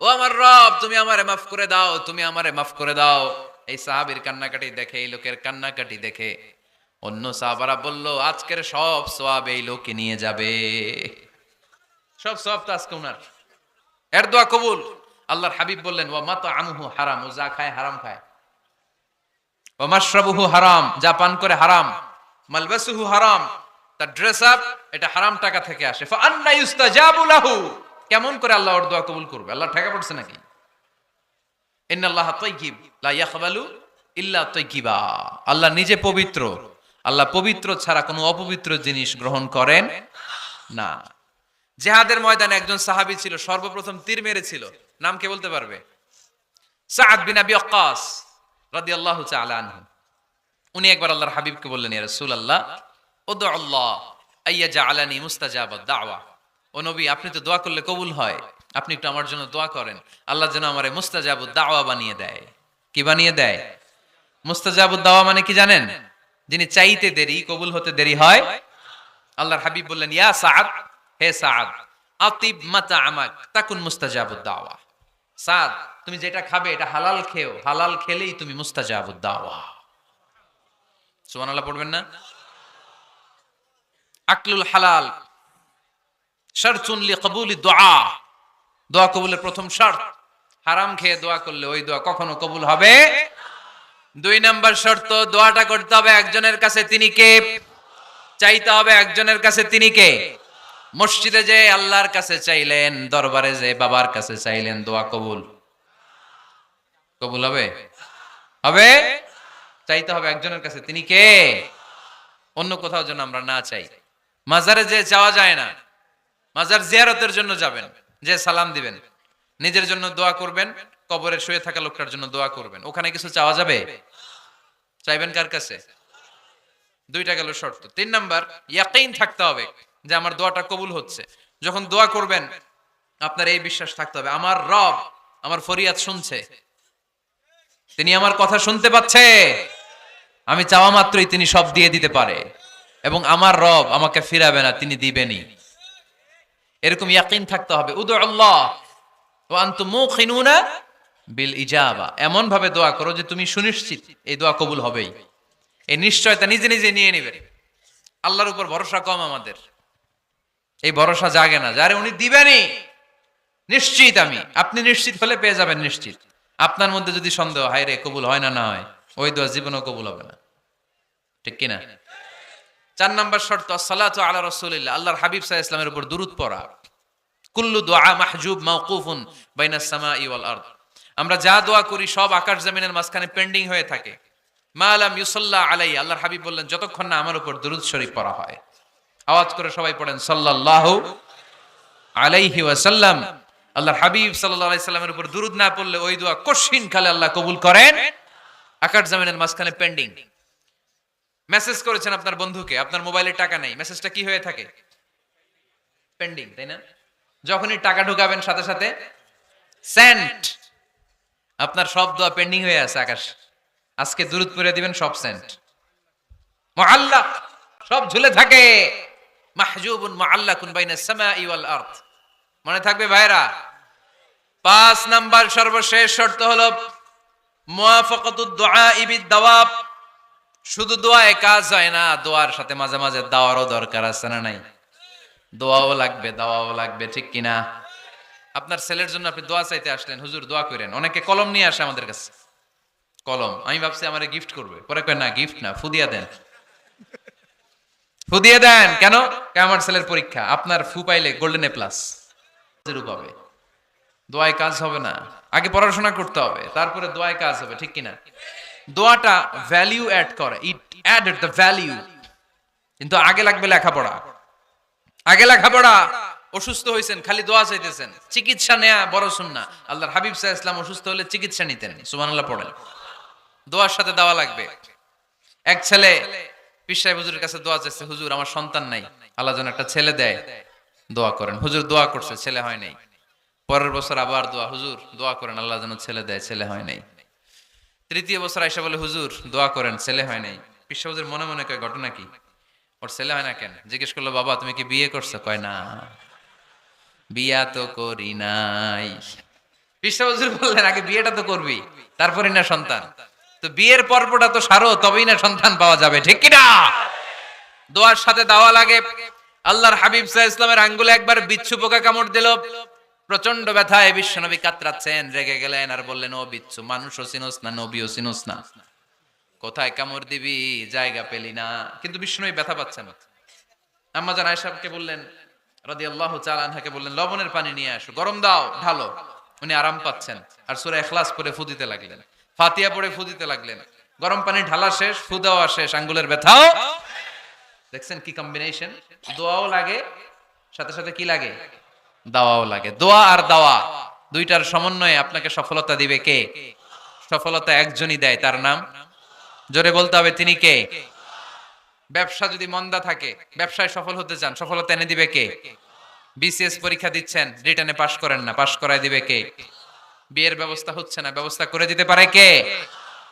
ও আমার রব, তুমি আমারে মাফ করে দাও, তুমি আমারে মাফ করে দাও। এই সাহাবীর কান্নাকাটি দেখে, এই লোকের কান্নাকাটি দেখে অন্য সাহাবারা বলল, আজকের সব সওয়াব এই লোকে নিয়ে যাবে। সব সওয়াব তো আজকে উনার। এর দোয়া কবুল। আল্লাহর হাবিব বললেন, ওয়া মাতআমুহু হারাম, ও যা খায় হারাম খায়। ওয়া মাশরাবুহু হারাম, যা পান করে হারাম। মালবাসুহু হারাম, তার ড্রেস আপ এটা হারাম টাকা থেকে আসে। ফা আন্না ইউস্তাজাবু লাহু, কেমন করে আল্লাহ ওর দোয়া কবুল করবে? আল্লাহ ঠেকা পড়ছে নাকি? ইন্নাল্লাহা তাইয়্যিব লা ইয়াকবালু ইল্লা তাইয়্যিবা। আল্লাহ নিজে পবিত্র, আল্লাহ পবিত্র ছাড়া কোনো অপবিত্র জিনিস গ্রহণ করেন না। জিহাদের ময়দানে একজন সাহাবী ছিল, সর্বপ্রথম তীর মেরেছিল। নাম কে বলতে পারবে? সাআদ বিন আবি ওয়াক্কাস রাদিয়াল্লাহু তাআলা আনহু। উনি একবার আল্লাহর হাবিবকে বললেন, ইয়া রাসূলুল্লাহ, উদউ আল্লাহ আইয়াজআলানি মুস্তাজাবাদ দাওয়া। ও নবী, আপনি তো দোয়া করলে কবুল হয়, আপনি একটু আমার জন্য দোয়া করেন, আল্লাহ যেন আমারে মুস্তাজাবুদ দাওয়া বানিয়ে দেয়। কি বানিয়ে দেয়? মুস্তাজাবুদ দাওয়া মানে কি জানেন? যিনি চাইতে দেরি, কবুল হতে দেরি হয়। আল্লাহর হাবিব বললেন, ইয়া সাআদ, হে সাআদ, আতিব মাতআমাক তাকুন মুস্তাজাবুদ দাওয়া। সাআদ, তুমি যেটা খাবে এটা হালাল খেও, হালাল খেলেই তুমি মুস্তাজাবুদ দাওয়া। সুবহানাল্লাহ পড়বেন না? আকলুল হালাল শারতুন লিকবুলি দুআ, দোয়া কবুলের প্রথম শর্ত। হারাম খেয়ে দোয়া করলে ওই দোয়া কখনো কবুল হবে। দুই নাম্বার শর্ত, দোয়াটা করতে হবে একজনের কাছে, তিনি কে? চাইতে হবে একজনের কাছে, তিনি কে? মসজিদে যে আল্লাহর কাছে চাইলেন, দরবারে যে বাবার কাছে চাইলেন, দোয়া কবুল কবুল হবে? হবে। চাইতে হবে একজনের কাছে, তিনি কে? অন্য কোথাও যেন আমরা না চাই। মাজারে যে যাওয়া যায় না, মাজার জিয়ারতের জন্য যাবেন, যে সালাম দিবেন, নিজের জন্য দোয়া করবেন, কবরে শুয়ে থাকা লোকটার জন্য দোয়া করবেন। ওখানে কিছু চাওয়া যাবে? চাইবেন কার কাছে? দুইটা গেল শর্ত। তিন নাম্বার, ইয়াকিন থাকতে হবে যে আমার দোয়াটা কবুল হচ্ছে। যখন দোয়া করবেন আপনার এই বিশ্বাস থাকতে হবে, আমার রব আমার ফরিয়াদ শুনছে, তিনি আমার কথা শুনতে পাচ্ছে, আমি চাওয়া মাত্রই তিনি সব দিয়ে দিতে পারে, এবং আমার রব আমাকে ফিরাবে না, তিনি দিবেনই। এরকম ইয়াকিন থাকতে হবে। উদু আল্লাহ ওয়া আনতুম মুকিনুনা বিল ইজাবা, এমন ভাবে দোয়া করো যে তুমি সুনিশ্চিত এই দোয়া কবুল হবেই। এই নিশ্চয়তা নিজে নিজে নিয়ে নিবে। আল্লাহর উপর ভরসা কম আমাদের, এই ভরসা জাগে না, যারে উনি দিবেনই নিশ্চিত আমি। আপনি নিশ্চিত হলে পেয়ে যাবেন নিশ্চিত। আপনার মধ্যে যদি সন্দেহ, হায় রে কবুল হয় না, না হয়, ওই দোয়া জীবনেও কবুল হবে না। ঠিক কিনা? চার নাম্বার শর্ত, আসসালাতু আলা রাসূলিল্লাহ, আল্লাহর হাবিব সাল্লাল্লাহু আলাইহি ওয়াসাল্লামের উপর দুরূদ পড়া। কুল্লু দুআ মাহজুব মাওকুফুন বাইনাস সামাই ওয়াল আরদ, আমরা যা দোয়া করি সব আকাশ জমিনের মাঝখানে পেন্ডিং হয়ে থাকে। মা লাম ইউসাল্লা আলাইহি, আল্লাহর হাবিব বললেন যতক্ষণ না আমার উপর দুরূদ শরীফ পড়া হয়। আওয়াজ করে সবাই পড়েন সাল্লাল্লাহু আলাইহি ওয়াসাল্লাম। আল্লাহর হাবিব সাল্লাল্লাহু আলাইহি সাল্লামের উপর দুরূদ না পড়লে ওই দোয়া কঠিন কালে আল্লাহ কবুল করেন, আকাশ জমিনের মাঝখানে পেন্ডিং। মেসেজ করেছেন আপনার বন্ধুকে, আপনার মোবাইলে টাকা নেই, মেসেজটা কি হয়ে থাকে? পেন্ডিং, তাই না? যখনই টাকা ঢুকাবেন সাথে সাথে সেন্ট, আপনার সব দোয়া পেন্ডিং হয়ে আছে আকাশ। আজকে দুরূদ পড়ে দিবেন, সব সেন্ট মুআল্লাক, সব ঝুলে থাকে। মাহজুবুন মুআল্লাকুন বাইনাস সামাই ওয়াল আরদ, মনে থাকবে ভাইরা? 5 নাম্বার সর্বশেষ শর্ত হলো মুওয়াফাকাতুদ দুআ বিদ দাওয়াব। শুধু দোয়ায় কাজ হয় না, দোয়ার সাথে মাঝে মাঝে দাওয়ারও দরকার আছে না নাই? দোয়াও লাগবে, দাওয়াও লাগবে, ঠিক কিনা? আপনার ছেলের জন্য আপনি দোয়া চাইতে আসলেন, হুজুর দোয়া করেন, অনেকে কলম নিয়ে আসে আমাদের কাছে, কলম। আমি ভাবছি আমারে গিফট করবে, পরে কয় না গিফট না, ফুদিয়া দেন। ফুদিয়ে দেন কেন? আমার ছেলের পরীক্ষা, আপনার ফু পাইলে গোল্ডেন এ প্লাস পাবে। দোয়ায় কাজ হবে না, আগে পড়াশোনা করতে হবে, তারপরে দোয়ায় কাজ হবে, ঠিক কিনা? দোয়াটা ভ্যালিউ অ্যাড করে, ইট অ্যাডেড দ্য ভ্যালিউ। কিন্তু আগে লাগবে লেখাপড়া, আগে লেখাপড়া। অসুস্থ হয়েছেন খালি দোয়া চাইতেছেন, চিকিৎসা নেয়া বড় সুন্নাহ। আল্লাহর হাবিব সাল্লাল্লাহু আলাইহি ওয়াসাল্লাম অসুস্থ হলে চিকিৎসা নিতেন, সুবহানাল্লাহ পড়েন। দোয়ার সাথে দেওয়া লাগবে। এক ছেলে পীর সাহেব হুজুরের কাছে দোয়া চাইছে, হুজুর আমার সন্তান নাই, আল্লাহ যেন একটা ছেলে দেয়, দোয়া করেন। হুজুর দোয়া করছে, ছেলে হয় নাই। পরের বছর আবার দোয়া, হুজুর দোয়া করেন আল্লাহ যেন ছেলে দেয়, ছেলে হয় নাই। তৃতীয় বছর আয়সা বলে, হুজুর দোয়া করেন, ছেলে হয় নাই। পীর সাহেব হুজুর মনে মনে কয় ঘটনা কি, ওর ছেলে হয় না কেন? জিজ্ঞেস করলো, বাবা তুমি কি বিয়ে করছো? কয় না, বিয়া তো করি নাই। পীর সাহেব হুজুর বললেন, আগে বিয়েটা তো করবি, তারপরে না সন্তান। তো বিয়ের পর্বটা তো সারো, তবেই না সন্তান পাওয়া যাবে, ঠিক কিনা? দোয়ার সাথে দাওয়া লাগে। আল্লাহর হাবিব সাল্লাল্লাহু আলাইহি ওয়াসাল্লামের আঙ্গুলে একবার বিচ্ছু পোকা কামড় দিল, প্রচন্ড ব্যথায় বিশ্বনবী কাতরাচ্ছেন, রেগে গেলেন আর বললেন, ও বিচ্ছু, মানুষও চিনোস না, নবীও চিনোস না, কোথায় কামড় দিবি, জায়গা পেলি না। কিন্তু বিশ্বনবী ব্যথা পাচ্ছেন। আম্মা জান আয়েশাকে বললেন রাদিয়াল্লাহু তাআলা আনহাকে বললেন, লবণের পানি নিয়ে আসো, গরম দাও, ঢালো। উনি আরাম পাচ্ছেন আর সূরা ইখলাস পড়ে ফু দিতে লাগলেন, ফাতিহা পড়ে ফু দিতে লাগলেন। গরম পানি ঢালা শেষ, ফু দেওয়া শেষ, আঙ্গুলের ব্যথাও। দেখছেন কি কম্বিনেশন? দোয়াও লাগে, সাথে সাথে কি লাগে, দাওয়াও লাগে। দোয়া আর দাওয়া দুইটার সমন্বয়ে আপনাকে সফলতা দিবে কে? সফলতা একজনই দেয়, তার নাম জোরে বলতে হবে, তিনি কে? ব্যবসা যদি মন্দা থাকে, ব্যবসায় সফল হতে চান, সফলতা এনে দিবে কে? বিসিএস পরীক্ষা দিচ্ছেন, রিটেনে পাশ করেন না, পাশ করায় দিবে কে? বিয়ের ব্যবস্থা হচ্ছে না, ব্যবস্থা করে দিতে পারে কে?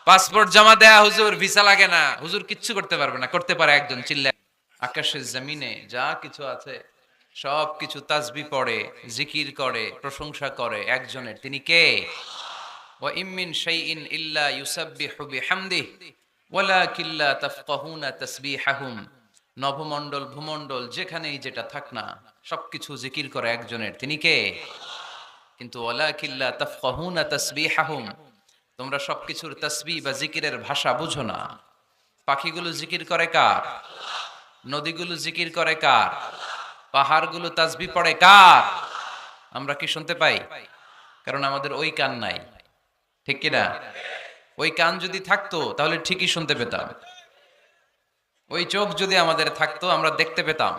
পাসপোর্ট জমা দেয়া, হুজুর ভিসা লাগে না, হুজুর কিচ্ছু করতে পারবে না, করতে পারে একজন, চিল্লা। আকাশের জমিনে যা কিছু আছে সব কিছু তাসবিহ পড়ে, জিকির করে, প্রশংসা করে একজনের, তিনি কে? ওয়া ইম মিন শাইইন ইল্লা ইউসাব্বিহু বিহামদিহি ওয়ালাকিন লা তাফকাহুনা তাসবিহাহুম। নভমণ্ডল ভূমণ্ডল যেখানেই যেটা থাক না, সবকিছু জিকির করে একজনের, তিনি কে? কিন্তু ওয়ালাকিন লা তাফকাহুনা তাসবিহাহুম, তোমরা সবকিছুর তাসবিহ বা জিকিরের ভাষা বুঝো না। পাখিগুলো জিকির করে কার? নদীগুলো জিকির করে কার? পাহাড়গুলো তাসবিহ পড়ে কার? আমরা কি শুনতে পাই? কারণ আমাদের ওই কান নাই, ঠিক কিনা? ওই কান যদি থাকতো তাহলে ঠিকই শুনতে পেতাম। ওই চোখ যদি আমাদের থাকতো আমরা দেখতে পেতাম।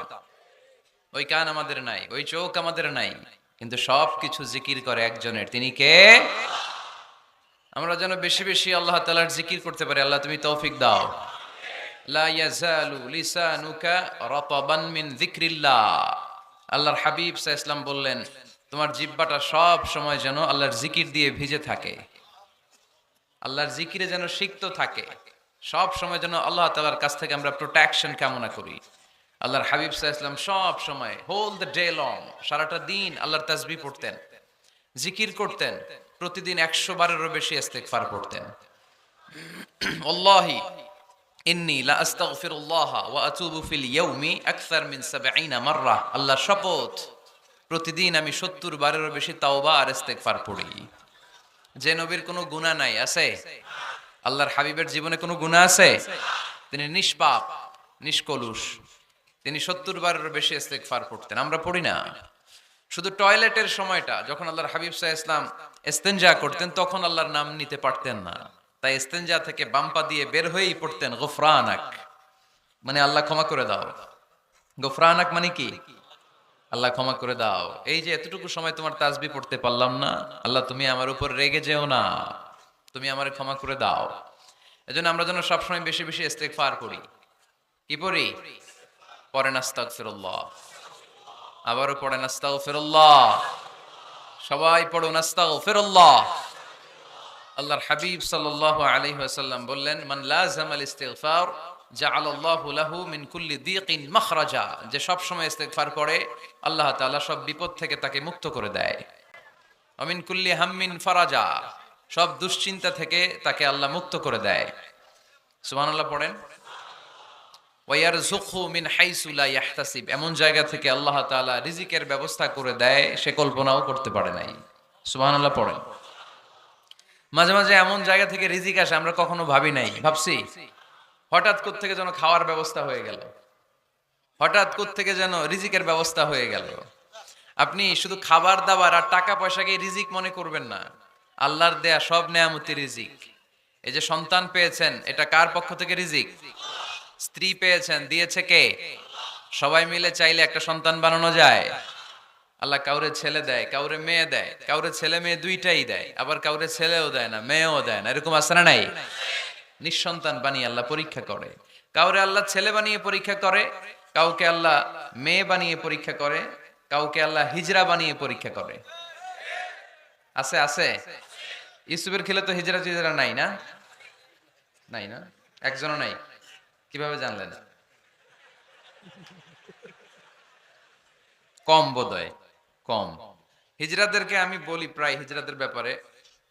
ওই কান আমাদের নাই, ওই চোখ আমাদের নাই, কিন্তু সব কিছু জিকির করে একজনের, তিনি কে? আমরা যেন বেশি বেশি আল্লাহ তাআলার জিকির করতে পারি। আল্লাহ তুমি তৌফিক দাও। লা ইয়াজালু লিসানুকা রাতাবান মিন যিকরিল্লাহ। আল্লাহর হাবিব সাল্লাল্লাহু আলাইহি ওয়াসাল্লাম বললেন, তোমার জিহ্বাটা সব সময় যেন আল্লাহর জিকির দিয়ে ভিজে থাকে, আল্লাহর জিকিরে যেন সিক্ত থাকে, সব সময় যেন আল্লাহ তাআলার কাছ থেকে আমরা প্রোটেকশন কামনা করি। আল্লাহর হাবিব সাল্লাল্লাহু আলাইহি ওয়াসাল্লাম সব সময়, হোল দ্য ডে লং, সারাটা দিন আল্লাহর তাসবিহ পড়তেন, জিকির করতেন, প্রতিদিন 100 বারেরও বেশি ইস্তেগফার পড়তেন। আল্লাহি ইন্নী লা আস্তাগফিরুল্লাহ ওয়া আতুবু ফিল ইয়াউমি আকসার মিন 70 মাররা। আল্লাহর শপথ, প্রতিদিন আমি 70 বারেরও বেশি তাওবা আর ইস্তেগফার পড়ি। যে নবীর কোনো গুনাহ নাই, আছে? আল্লাহর হাবিবের জীবনে কোনো গুনাহ আছে? তিনি নিষ্পাপ, নিষ্কলুষ, তিনি 70 বারেরও বেশি ইস্তেগফার পড়তেন, আমরা পড়ি না। শুধু টয়লেটের সময়টা যখন আল্লাহর হাবিব সাল্লাল্লাহু আলাইহি ওয়াসাল্লাম ইস্তেনজা করতেন, তখন আল্লাহর নাম নিতে পারতেন না, তাই ইস্তেনজা থেকে বাম্পা দিয়ে বের হয়েই পড়তেন গফরানাক, মানে আল্লাহ ক্ষমা করে দাও। গফরানাক মানে কি? আল্লাহ ক্ষমা করে দাও। এই যে এতটুকু সময় তোমার তাসবিহ পড়তে পারলাম না, আল্লাহ তুমি আমার উপর রেগে যেও না, তুমি আমারে ক্ষমা করে দাও। এজন্য আমরা যেন সবসময় বেশি বেশি ইস্তেগফার করি। কি পড়ি? পড়েন আস্তাগফিরুল্লাহ, আবারও পড়েন আস্তাগফিরুল্লাহ, সবাই পড়ুন আস্তাগফিরুল্লাহ। আল্লাহর হাবিব সাল্লাল্লাহু আলাইহি ওয়াসাল্লাম বললেন, মান লাযামাল ইস্তিগফার জাআলাল্লাহু লাহু মিন কুল্লি দীকিন মাখরাজা। যে সব সময় ইস্তিগফার পড়ে, আল্লাহ তাআলা সব বিপদ থেকে তাকে মুক্ত করে দেয়। ওয়া মিন কুল্লি হাম্মিন ফারাজা, সব দুশ্চিন্তা থেকে তাকে আল্লাহ মুক্ত করে দেয়। সুবহানাল্লাহ পড়েন। ওয়া ইয়ারযুকহু মিন হাইসু লা ইয়াহতাসিব, এমন জায়গা থেকে আল্লাহ তাআলা রিজিকের ব্যবস্থা করে দেয় সে কল্পনাও করতে পারে নাই। সুবহানাল্লাহ পড়েন। মাঝে মাঝে এমন জায়গা থেকে রিজিক আসে আমরা কখনো ভাবি নাই, ভাবছি হঠাৎ কোত্থেকে যেন খাওয়ার ব্যবস্থা হয়ে গেল, হঠাৎ কোত্থেকে যেন রিজিকের ব্যবস্থা হয়ে গেল। আপনি শুধু খাবার দাবার আর টাকা পয়সাকে রিজিক মনে করবেন না, আল্লাহর দেয়া সব নেয়ামতি রিজিক। এই যে সন্তান পেয়েছেন, এটা কার পক্ষ থেকে রিজিক? স্ত্রী পেয়েছেন, দিয়েছে কে? সবাই মিলে চাইলে একটা সন্তান বানানো যায়। আল্লাহ কাউরে ছেলে দেয়, কাউরে মেয়ে দেয়, কাউরে ছেলে মেয়ে দুইটাই দেয়, আবার কাউরে ছেলেও দেয় না, মেয়েও দেয় না, এরকম আছে না নাই? নিঃসন্তান বানিয়ে আল্লাহ পরীক্ষা করে। কাউরে আল্লাহ ছেলে বানিয়ে পরীক্ষা করে, কাউকে আল্লাহ মেয়ে বানিয়ে পরীক্ষা করে, কাউকে আল্লাহ হিজরা বানিয়ে পরীক্ষা করে। আছে আছে। ইউসুফের খেলে তো হিজরা টিজরা নাই না? নাই না, একজনও নাই। কিভাবে জানলেন? কম বোধহয়, কম। হিজরাদেরকে আমি বলি প্রায় হিজরাদের ব্যাপারে,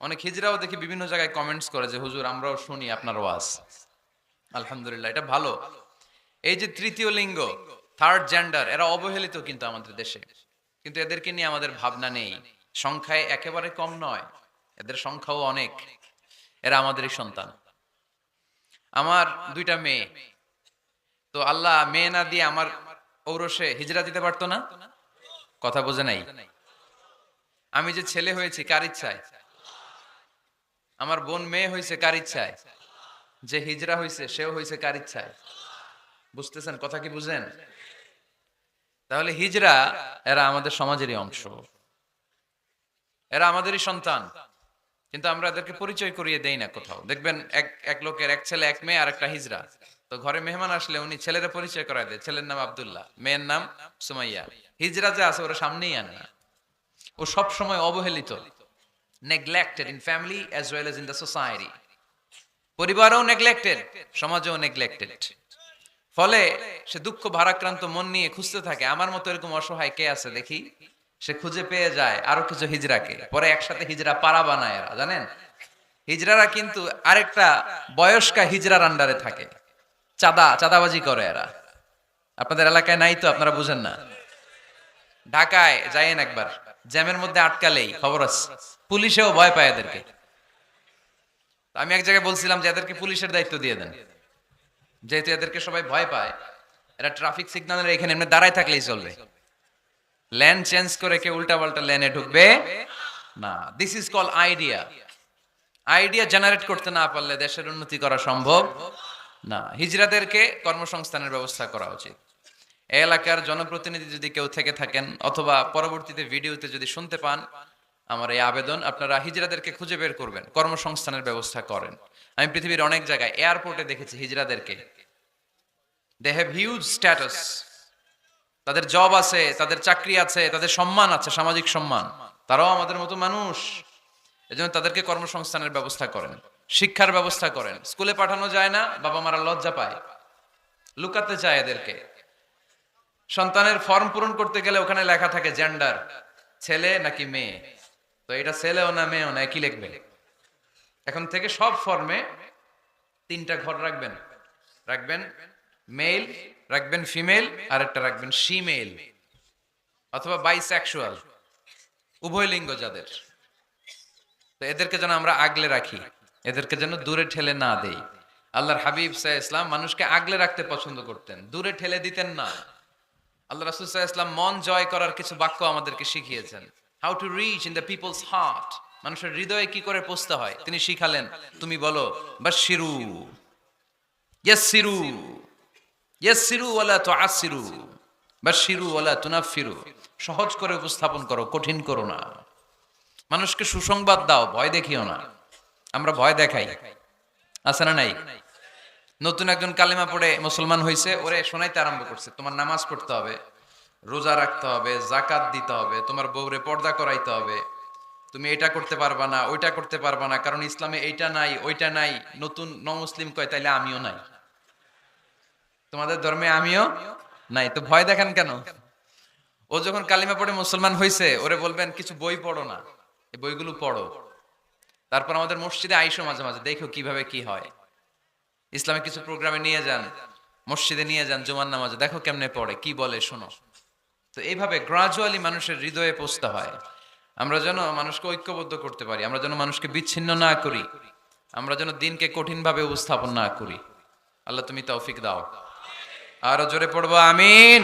অনেক হিজরাও দেখি বিভিন্ন জায়গায় কমেন্টস করে যে হুজুর আমরাও শুনি আপনার ওয়াজ। আলহামদুলিল্লাহ, এটা ভালো। এই যে তৃতীয় লিঙ্গ, থার্ড জেন্ডার, এরা অবহেলিত কিন্তু আমাদের দেশে, কিন্তু এদেরকে নিয়ে আমাদের ভাবনা নেই। সংখ্যায় একেবারে কম নয়, এদের সংখ্যাও অনেক। এরা আমাদেরই সন্তান। আমার দুইটা মেয়ে, তো আল্লাহ মেয়ে না দিয়ে আমার ঔরসে হিজরা দিতে পারতো না? কথা বোঝে নাই? আমি যে ছেলে হয়েছি কার ইচ্ছায়? আমার বোন মেয়ে হয়েছে কার ইচ্ছায়? যে হিজরা হয়েছে সেও হয়েছে কার ইচ্ছায়? বুঝতেছেন কথা কি? বুঝেন? তাহলে হিজরা এরা আমাদের সমাজেরই অংশ, এরা আমাদেরই সন্তান, কিন্তু আমরা এদেরকে পরিচয় করিয়ে দেই না কোথাও। দেখবেন এক লোকের এক ছেলে এক মেয়ে আর একটা হিজরা, তো ঘরে মেহমান আসলে উনি ছেলেরা পরিচয় করায় দেয়, ছেলের নাম আব্দুল্লাহ, মেয়ের নাম সুমাইয়া। হিজরা যে আছে ওরা সামনেই আনে না। ও সব সময় অবহেলিত, neglected in family as well as in the society. পরিবারও neglected, সমাজও neglected। ফলে সে দুঃখ ভারাক্রান্ত মন নিয়ে খুঁজতে থাকে, আমার মতো এরকম অসহায় কে আছে দেখি। সে খুঁজে পেয়ে যায় আরো কিছু হিজড়াকে, পরে একসাথে হিজড়া পাড়া বানায় এরা, জানেন? হিজড়ারা কিন্তু আরেকটা বয়স্কা হিজড়ার আন্ডারে থাকে, চাঁদাবাজি করে এরা। আপনাদের এলাকায় নাই তো, আপনারা বুঝেন না। ঢাকায় যাইয়েন একবার, জ্যামের মধ্যে আটকালেই খবর আছে, পুলিশেও ভয় পায় এদেরকে। আমি এক জায়গায় বলছিলাম যে এদেরকে পুলিশের দায়িত্ব দিয়ে দেন, যেহেতু এদেরকে সবাই ভয় পায়। এরা ট্রাফিক সিগন্যালের এখানে এমনি দাঁড়ায় থাকলেই চলবে, লেন চেঞ্জ করে কেউ উল্টা পাল্টা লেনে ঢুকবে না। This is call idea. Idea generate করতে না পারলে দেশের উন্নতি করা সম্ভব না। হিজড়াদেরকে কর্মসংস্থানের ব্যবস্থা করা উচিত। এই এলাকার জনপ্রতিনিধি যদি কেউ থেকে থাকেন, অথবা পরবর্তীতে ভিডিওতে যদি শুনতে পান, আমার এই আবেদন, আপনারা হিজড়াদেরকে খুঁজে বের করবেন, কর্মসংস্থানের ব্যবস্থা করেন। আমি পৃথিবীর অনেক জায়গায় এয়ারপোর্টে দেখেছি হিজড়াদেরকে, দে হ্যাভ হিউজ স্ট্যাটাস, তাদের জব আছে, তাদের চাকরি আছে, তাদের সম্মান আছে, সামাজিক সম্মান। তারাও আমাদের মতো মানুষ, এজন্য তাদেরকে কর্মসংস্থানের ব্যবস্থা করেন, শিক্ষার ব্যবস্থা করেন। স্কুলে পাঠানো যায় না, বাবা মারা লজ্জা পায়, লুকাতে চায় এদেরকে। সন্তানের ফর্ম পূরণ করতে গেলে ওখানে লেখা থাকে জেন্ডার, ছেলে নাকি মেয়ে। তো এটা ছেলেও না মেয়েও না, কি লিখবে? এখন থেকে সব ফর্মে 3টা ঘর রাখবেন, রাখবেন মেল, রাখবেন ফিমেল, আর একটা রাখবেন শিমেল অথবা বাইসেক্সুয়াল, উভয় লিঙ্গ যাদের। তো এদেরকে যেন আমরা আগলে রাখি, এদেরকে যেন দূরে ঠেলে না দেই। আল্লাহর হাবিব সাল্লাল্লাহু আলাইহি ওয়াসাল্লাম মানুষকে আগলে রাখতে পছন্দ করতেন, দূরে ঠেলে দিতেন না। আল্লাহ রাসূল সাল্লাল্লাহু আলাইহি ওয়াসাল্লাম মন জয় করার কিছু বাক্য আমাদেরকে শিখিয়েছেন, how to reach in the people's heart, মানুষের হৃদয়ে কি করে পৌঁছতে হয় তিনি শিখালেন। তুমি বলো বাশশিরু, ইয়াসসিরু, ইয়াসসিরু ওয়ালা তুআসসিরু, বাশশিরু ওয়ালা তুনাফফিরু। সহজ করে উপস্থাপন করো, কঠিন করো না। মানুষকে সুসংবাদ দাও, ভয় দেখিও না। আমরা ভয় দেখাই, আছে না নাই? নতুন একজন কালেমা পড়ে মুসলমান হয়েছে, ওরে শোনাইতে আরম্ভ করছে, তোমার নামাজ পড়তে হবে, রোজা রাখতে হবে, যাকাত দিতে হবে, তোমার বউরে পর্দা করাইতে হবে, তুমি এটা করতে পারবা না, ওইটা করতে পারবা না, কারণ ইসলামে এইটা নাই ওইটা নাই। নতুন মুসলিম কয় তাইলে আমিও নাই, তোমাদের ধর্মে আমিও নাই, তো ভয় দেখান কেন? ও যখন কালিমা পড়ে মুসলমান হয়েছে, ওরে বলবেন কিছু বই পড়ো না, এই বইগুলো পড়ো, তারপর আমাদের মসজিদে আইসো মাঝে মাঝে, দেখো কিভাবে কি হয়। ইসলামে কিছু প্রোগ্রামে নিয়ে যান, মসজিদে নিয়ে যান, জুমার নামাজে, দেখো কেমনে পড়ে, কি বলে শোনো। তো এইভাবে গ্রাজুয়ালি মানুষের হৃদয়ে পৌঁছতে হয়। আমরা যেন মানুষকে ঐক্যবদ্ধ করতে পারি, আমরা যেন মানুষকে বিচ্ছিন্ন না করি, আমরা যেন দিনকে কঠিনভাবে উপস্থাপন না করি। আল্লাহ তুমি তৌফিক দাও। আরো জোরে পড়বো আমিন।